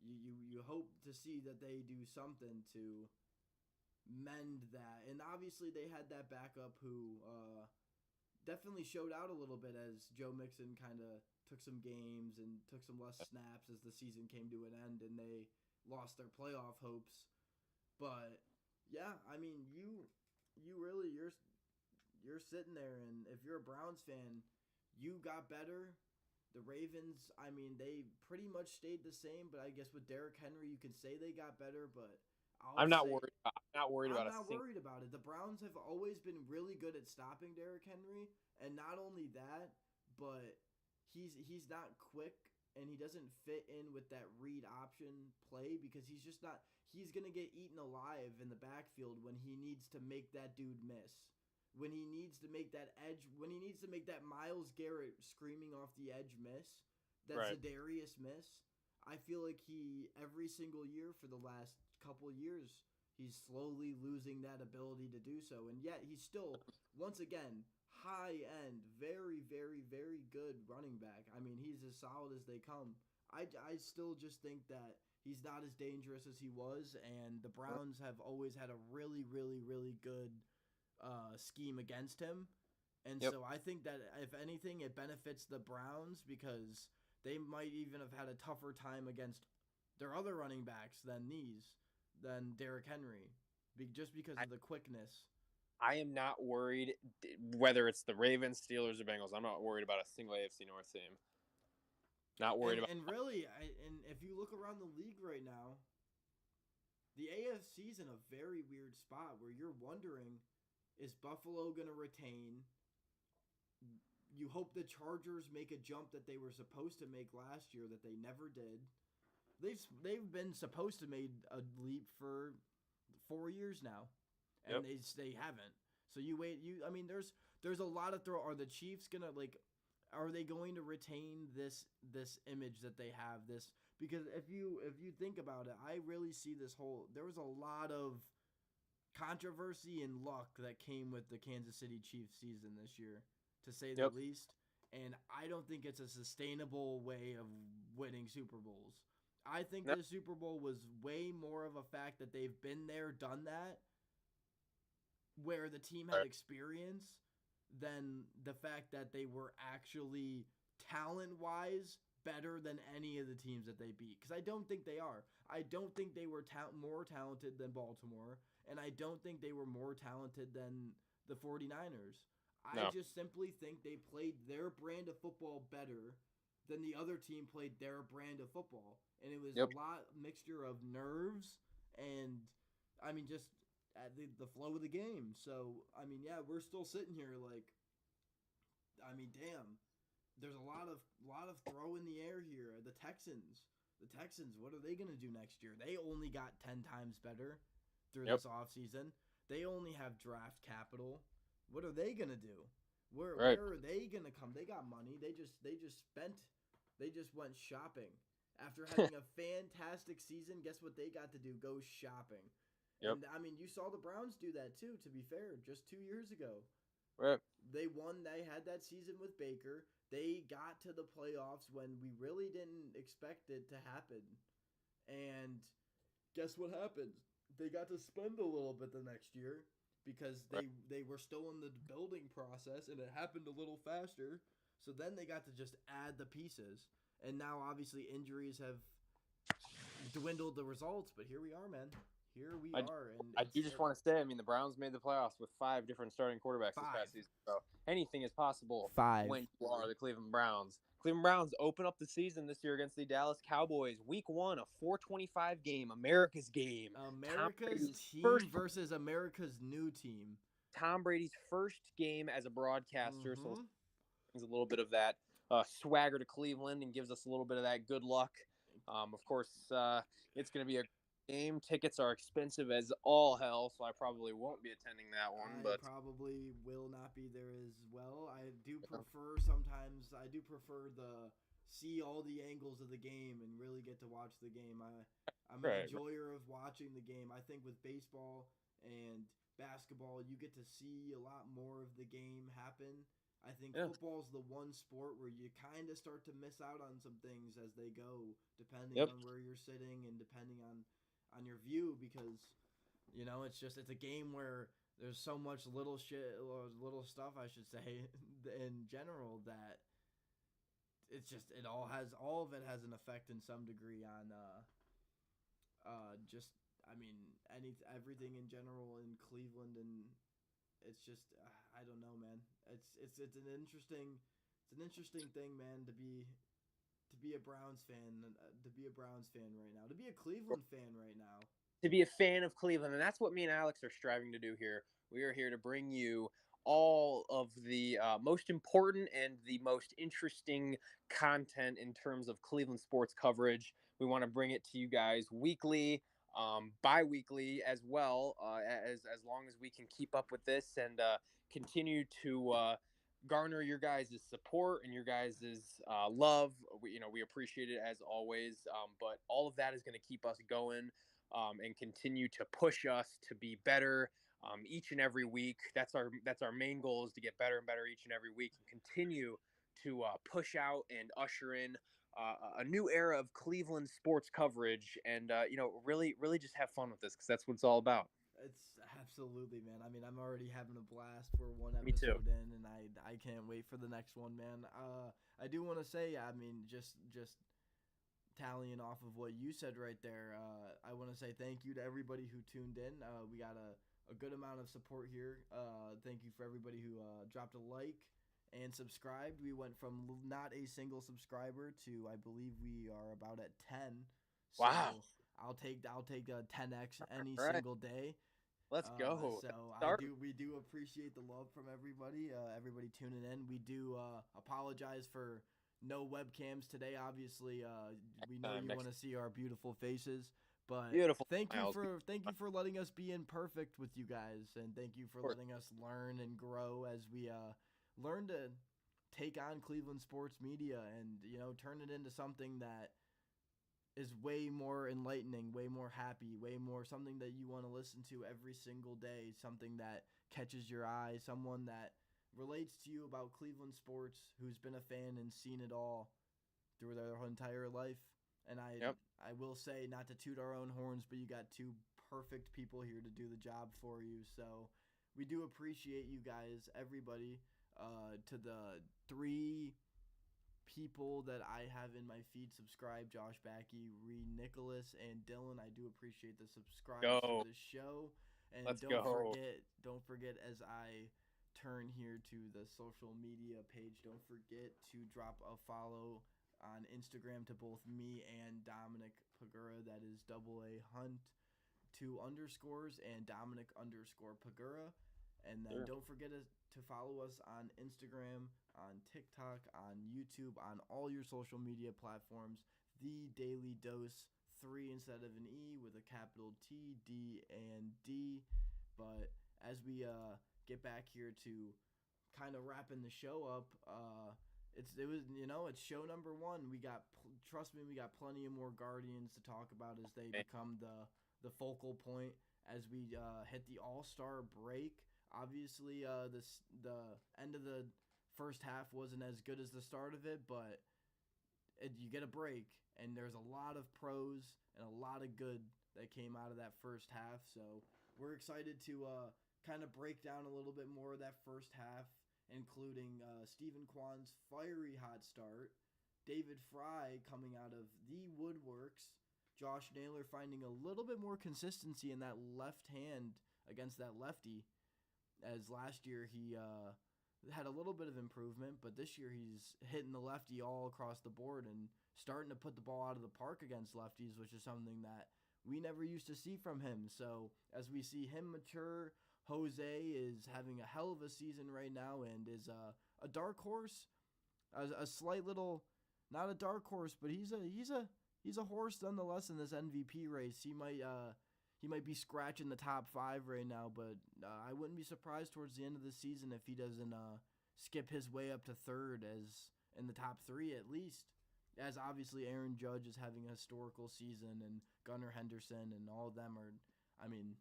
you hope to see that they do something to mend that. And obviously they had that backup who definitely showed out a little bit as Joe Mixon kind of took some games and took some less snaps as the season came to an end and they lost their playoff hopes. But yeah, I mean, you really you're sitting there, and if you're a Browns fan, you got better. The Ravens, I mean, they pretty much stayed the same, but I guess with Derrick Henry, you can say they got better, but I'll I'm not say worried. I'm not worried I'm about a not single. worried about it. The Browns have always been really good at stopping Derrick Henry, and not only that, but he's not quick and he doesn't fit in with that read option play because he's just not he's going to get eaten alive in the backfield when he needs to make that dude miss. When he needs to make that edge, when he needs to make that Myles Garrett screaming off the edge miss, that Right. Zadarius miss, I feel like he every single year for the last couple years he's slowly losing that ability to do so, and yet he's still once again high end, very, very, very good running back. I mean, he's as solid as they come. I still just think that he's not as dangerous as he was, and the Browns have always had a really, really, really good scheme against him. And Yep. so I think that if anything, it benefits the Browns because they might even have had a tougher time against their other running backs than Derrick Henry, just because I, of the quickness. I am not worried whether it's the Ravens, Steelers, or Bengals. I'm not worried about a single AFC North team. Not worried And about. and really, and if you look around the league right now, the AFC's in a very weird spot where you're wondering, is Buffalo going to retain? You hope the Chargers make a jump that they were supposed to make last year that they never did. They've been supposed to make a leap for 4 years now, and Yep. they haven't. So you wait. I mean, there's a lot of throw. Are the Chiefs gonna like? Are they going to retain this image that they have? This because if you think about it, I really see this whole. There was a lot of controversy and luck that came with the Kansas City Chiefs season this year, to say the Yep. least. And I don't think it's a sustainable way of winning Super Bowls. I think No. the Super Bowl was way more of a fact that they've been there, done that, where the team had Right. experience than the fact that they were actually talent wise better than any of the teams that they beat. Because I don't think they are. I don't think they were more talented than Baltimore, and I don't think they were more talented than the 49ers. I No. just simply think they played their brand of football better than the other team played their brand of football. And it was a Yep. lot mixture of nerves and, I mean, just at the flow of the game. So, I mean, yeah, we're still sitting here like, I mean, damn. There's a lot of throw in the air here. The Texans, what are they going to do next year? They only got 10 times better through Yep. this offseason. They only have draft capital. What are they going to do? Where Right. where are they going to come? They got money. They just spent. They just went shopping. After having a fantastic season, guess what they got to do? Go shopping. Yep. And I mean, you saw the Browns do that too, to be fair, just 2 years ago. Right. They won. They had that season with Baker. They got to the playoffs when we really didn't expect it to happen. And guess what happened? They got to spend a little bit the next year because Right. they were still in the building process and it happened a little faster. So then they got to just add the pieces. And now obviously injuries have dwindled the results, but here we are, man. Here we I, are, and I do just want to say, I mean, the Browns made the playoffs with 5 different starting quarterbacks this five, past season. So anything is possible five. when you are the Cleveland Browns. Cleveland Browns open up the season this year against the Dallas Cowboys. Week 1, a 4:25 game, America's game. Tom America's Brady's team first versus America's new team. Tom Brady's first game as a broadcaster, so Mm-hmm. brings a little bit of that swagger to Cleveland and gives us a little bit of that good luck. Of course, it's going to be a game. Tickets are expensive as all hell, so I probably won't be attending that one. I But probably will not be there as well. I do prefer sometimes. I do prefer the see all the angles of the game and really get to watch the game. I'm an right, enjoyer of watching the game. I think with baseball and basketball, you get to see a lot more of the game happen. I think yeah, football's the one sport where you kind of start to miss out on some things as they go, depending yep, on where you're sitting and depending on your view because it's a game where there's so much little shit or little stuff I should say in general that it's just all of it has an effect in some degree on just I mean everything in general in Cleveland, and it's just I don't know, man. It's an interesting thing, man, to be a Browns fan, to be a Browns fan right now, to be a Cleveland fan right now. to be a fan of Cleveland. And that's what me and Alex are striving to do here. We are here to bring you all of the most important and the most interesting content in terms of Cleveland sports coverage. We want to bring it to you guys weekly, bi-weekly as well, as long as we can keep up with this and continue to garner your guys' support and your guys' love. We appreciate it as always. But all of that is going to keep us going and continue to push us to be better each and every week. That's our main goal, is to get better and better each and every week and continue to push out and usher in a new era of Cleveland sports coverage, and really just have fun with this because that's what it's all about. It's absolutely, man. I mean, I'm already having a blast for one Me too. episode in, and I can't wait for the next one, man. I do want to say, I mean, just tallying off of what you said right there, I want to say thank you to everybody who tuned in. We got a good amount of support here. Thank you for everybody who dropped a like and subscribed. We went from not a single subscriber to I believe we are about at 10. Wow. So I'll take a 10x any All right. single day. Let's go. Let's So start. we do appreciate the love from everybody. Everybody tuning in. We do apologize for no webcams today. Obviously, we know you want Next. to see our beautiful faces, but Beautiful thank you smiles. for thank you for letting us be imperfect with you guys, and thank you for Of course. letting us learn and grow as we learn to take on Cleveland sports media and turn it into something that is way more enlightening, way more happy, way more something that you want to listen to every single day, something that catches your eye, someone that relates to you about Cleveland sports, who's been a fan and seen it all through their entire life. And Yep. I will say, not to toot our own horns, but you got two perfect people here to do the job for you. So we do appreciate you guys, everybody. To the three people that I have in my feed subscribe: Josh Backey, Reed Nicholas, and Dylan. I do appreciate the subscribes to Go. the show. And Let's go. don't forget as I turn here to the social media page, don't forget to drop a follow on Instagram to both me and Dominic Pagura. That is AA Hunt 2 underscores and Dominic_Pagura. And then Sure. don't forget to follow us on Instagram, on TikTok, on YouTube, on all your social media platforms. The Daily Dose, 3 instead of an E, with a capital T, D, and D. But as we get back here to kind of wrapping the show up, it's show number 1. Trust me, we got plenty of more Guardians to talk about as they Okay. become the focal point as we hit the All-Star break. Obviously, the end of the first half wasn't as good as the start of it, but you get a break, and there's a lot of pros and a lot of good that came out of that first half. So we're excited to kind of break down a little bit more of that first half, including Stephen Kwan's fiery hot start, David Fry coming out of the woodworks, Josh Naylor finding a little bit more consistency in that left hand against that lefty, as last year he had a little bit of improvement, but this year he's hitting the lefty all across the board and starting to put the ball out of the park against lefties, which is something that we never used to see from him. So as we see him mature, Jose is having a hell of a season right now and is a dark horse, a slight little, not a dark horse, but he's a horse nonetheless in this MVP race. He might be scratching the top five right now, but I wouldn't be surprised towards the end of the season if he doesn't skip his way up to third, as in the top three at least. As obviously Aaron Judge is having a historical season, and Gunnar Henderson and all of them are, I mean,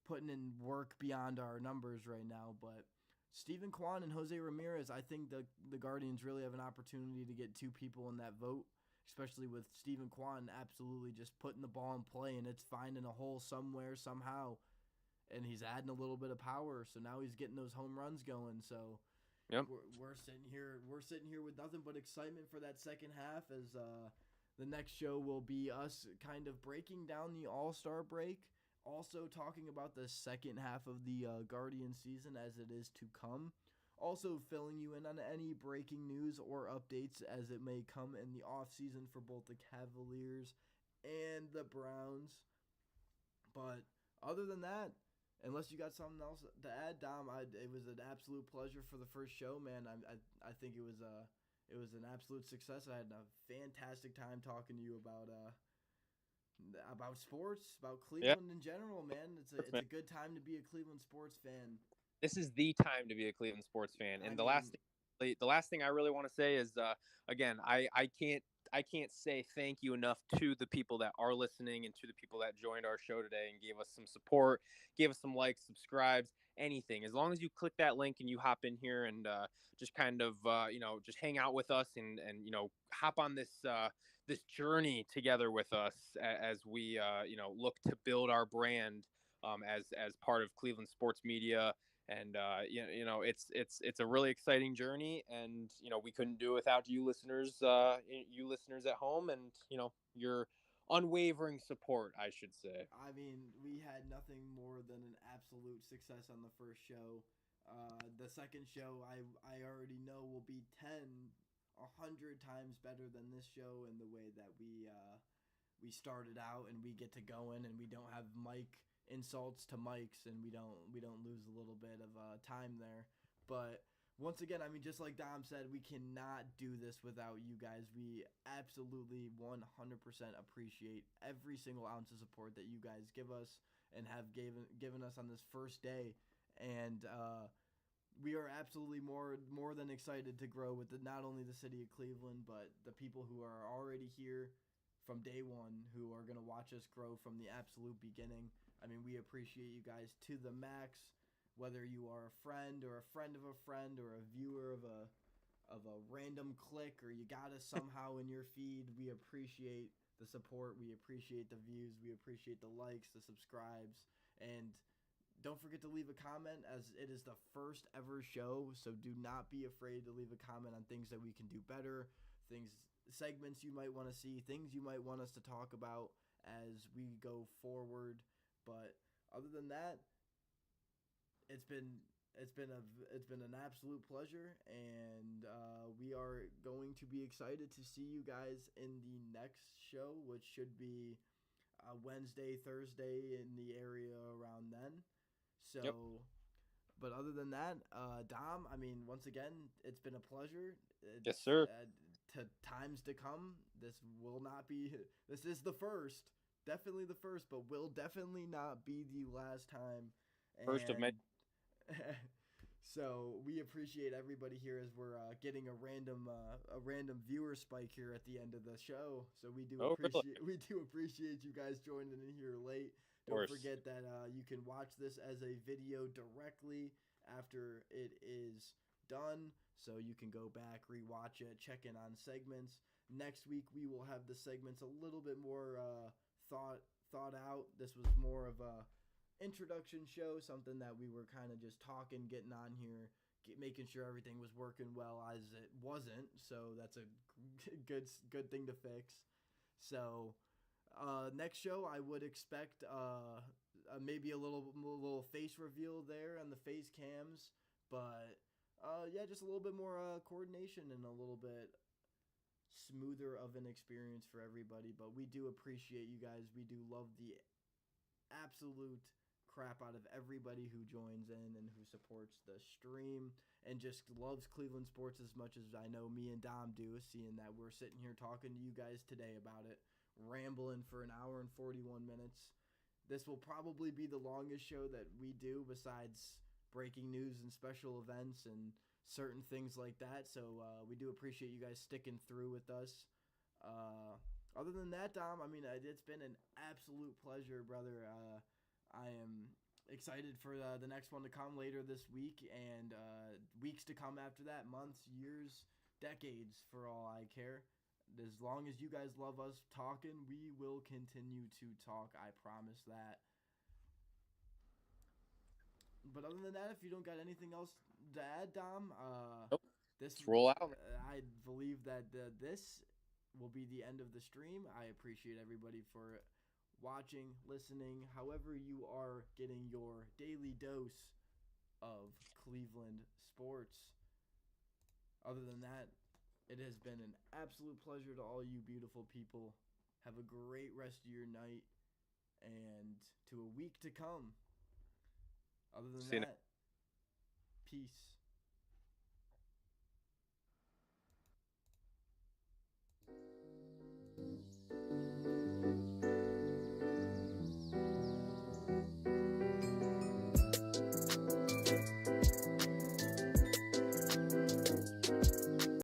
putting in work beyond our numbers right now. But Stephen Kwan and Jose Ramirez, I think the Guardians really have an opportunity to get two people in that vote, especially with Stephen Kwan absolutely just putting the ball in play and it's finding a hole somewhere, somehow. And he's adding a little bit of power, so now he's getting those home runs going. So Yep. we're sitting here with nothing but excitement for that second half, as the next show will be us kind of breaking down the All-Star break, also talking about the second half of the Guardian season as it is to come. Also filling you in on any breaking news or updates as it may come in the offseason for both the Cavaliers and the Browns. But other than that, unless you got something else to add, Dom, it was an absolute pleasure for the first show, man. I think it was an absolute success. I had a fantastic time talking to you about sports, about Yeah. Cleveland in general, man. Sports, It's man. a good time to be a Cleveland sports fan. This is the time to be a Cleveland sports fan. I And mean, the last thing I really want to say is, again, I can't say thank you enough to the people that are listening and to the people that joined our show today and gave us some support, gave us some likes, subscribes, anything. As long as you click that link and you hop in here and just kind of just hang out with us and hop on this journey together with us as we look to build our brand as part of Cleveland sports media. And it's a really exciting journey, and we couldn't do it without you listeners at home, and your unwavering support, I should say. I mean, we had nothing more than an absolute success on the first show. The second show, I already know will be 100 times better than this show in the way that we started out and we get to going and we don't have mic insults to mics and we don't lose a little bit of time there. But once again, I mean, just like Dom said, we cannot do this without you guys. We absolutely 100% appreciate every single ounce of support that you guys give us and have given us on this first day. And we are absolutely more than excited to grow with not only the city of Cleveland, but the people who are already here from day one, who are going to watch us grow from the absolute beginning. I mean, we appreciate you guys to the max, whether you are a friend or a friend of a friend or a viewer of a random click, or you got us somehow in your feed. We appreciate the support. We appreciate the views. We appreciate the likes, the subscribes, and don't forget to leave a comment, as it is the first ever show. So do not be afraid to leave a comment on things that we can do better, segments you might want to see, things you might want us to talk about as we go forward. But other than that, it's been an absolute pleasure, and we are going to be excited to see you guys in the next show, which should be Wednesday, Thursday, in the area around then. So, Yep. but other than that, Dom, I mean, once again, it's been a pleasure. Yes, sir. To times to come, this will not be. This is the first, definitely the first, but will definitely not be the last time. First of many. And so we appreciate everybody here as we're getting a random viewer spike here at the end of the show. So Oh, really? we do appreciate you guys joining in here late Don't course. forget that you can watch this as a video directly after it is done. So you can go back, rewatch it, check in on segments. Next week we will have the segments a little bit more thought out. This was more of a introduction show, something that we were kind of just talking, getting on here, making sure everything was working well as it wasn't. So that's a good thing to fix. So next show, I would expect maybe a little face reveal there on the face cams, but yeah, just a little bit more coordination and a little bit smoother of an experience for everybody. But we do appreciate you guys. We do love the absolute crap out of everybody who joins in and who supports the stream and just loves Cleveland sports as much as I know me and Dom do, seeing that we're sitting here talking to you guys today about it, rambling for an hour and 41 minutes. This will probably be the longest show that we do besides breaking news and special events and certain things like that. So we do appreciate you guys sticking through with us. Other than that, Dom, I mean, it's been an absolute pleasure, brother. I am excited for the next one to come later this week and weeks to come after that, months, years, decades, for all I care. As long as you guys love us talking, we will continue to talk. I promise that. But other than that, if you don't got anything else to add, Dom, Nope. this Let's roll out. I believe that this will be the end of the stream. I appreciate everybody for watching, listening, however you are getting your daily dose of Cleveland sports. Other than that, it has been an absolute pleasure to all you beautiful people. Have a great rest of your night and to a week to come. Other than See you next that, peace.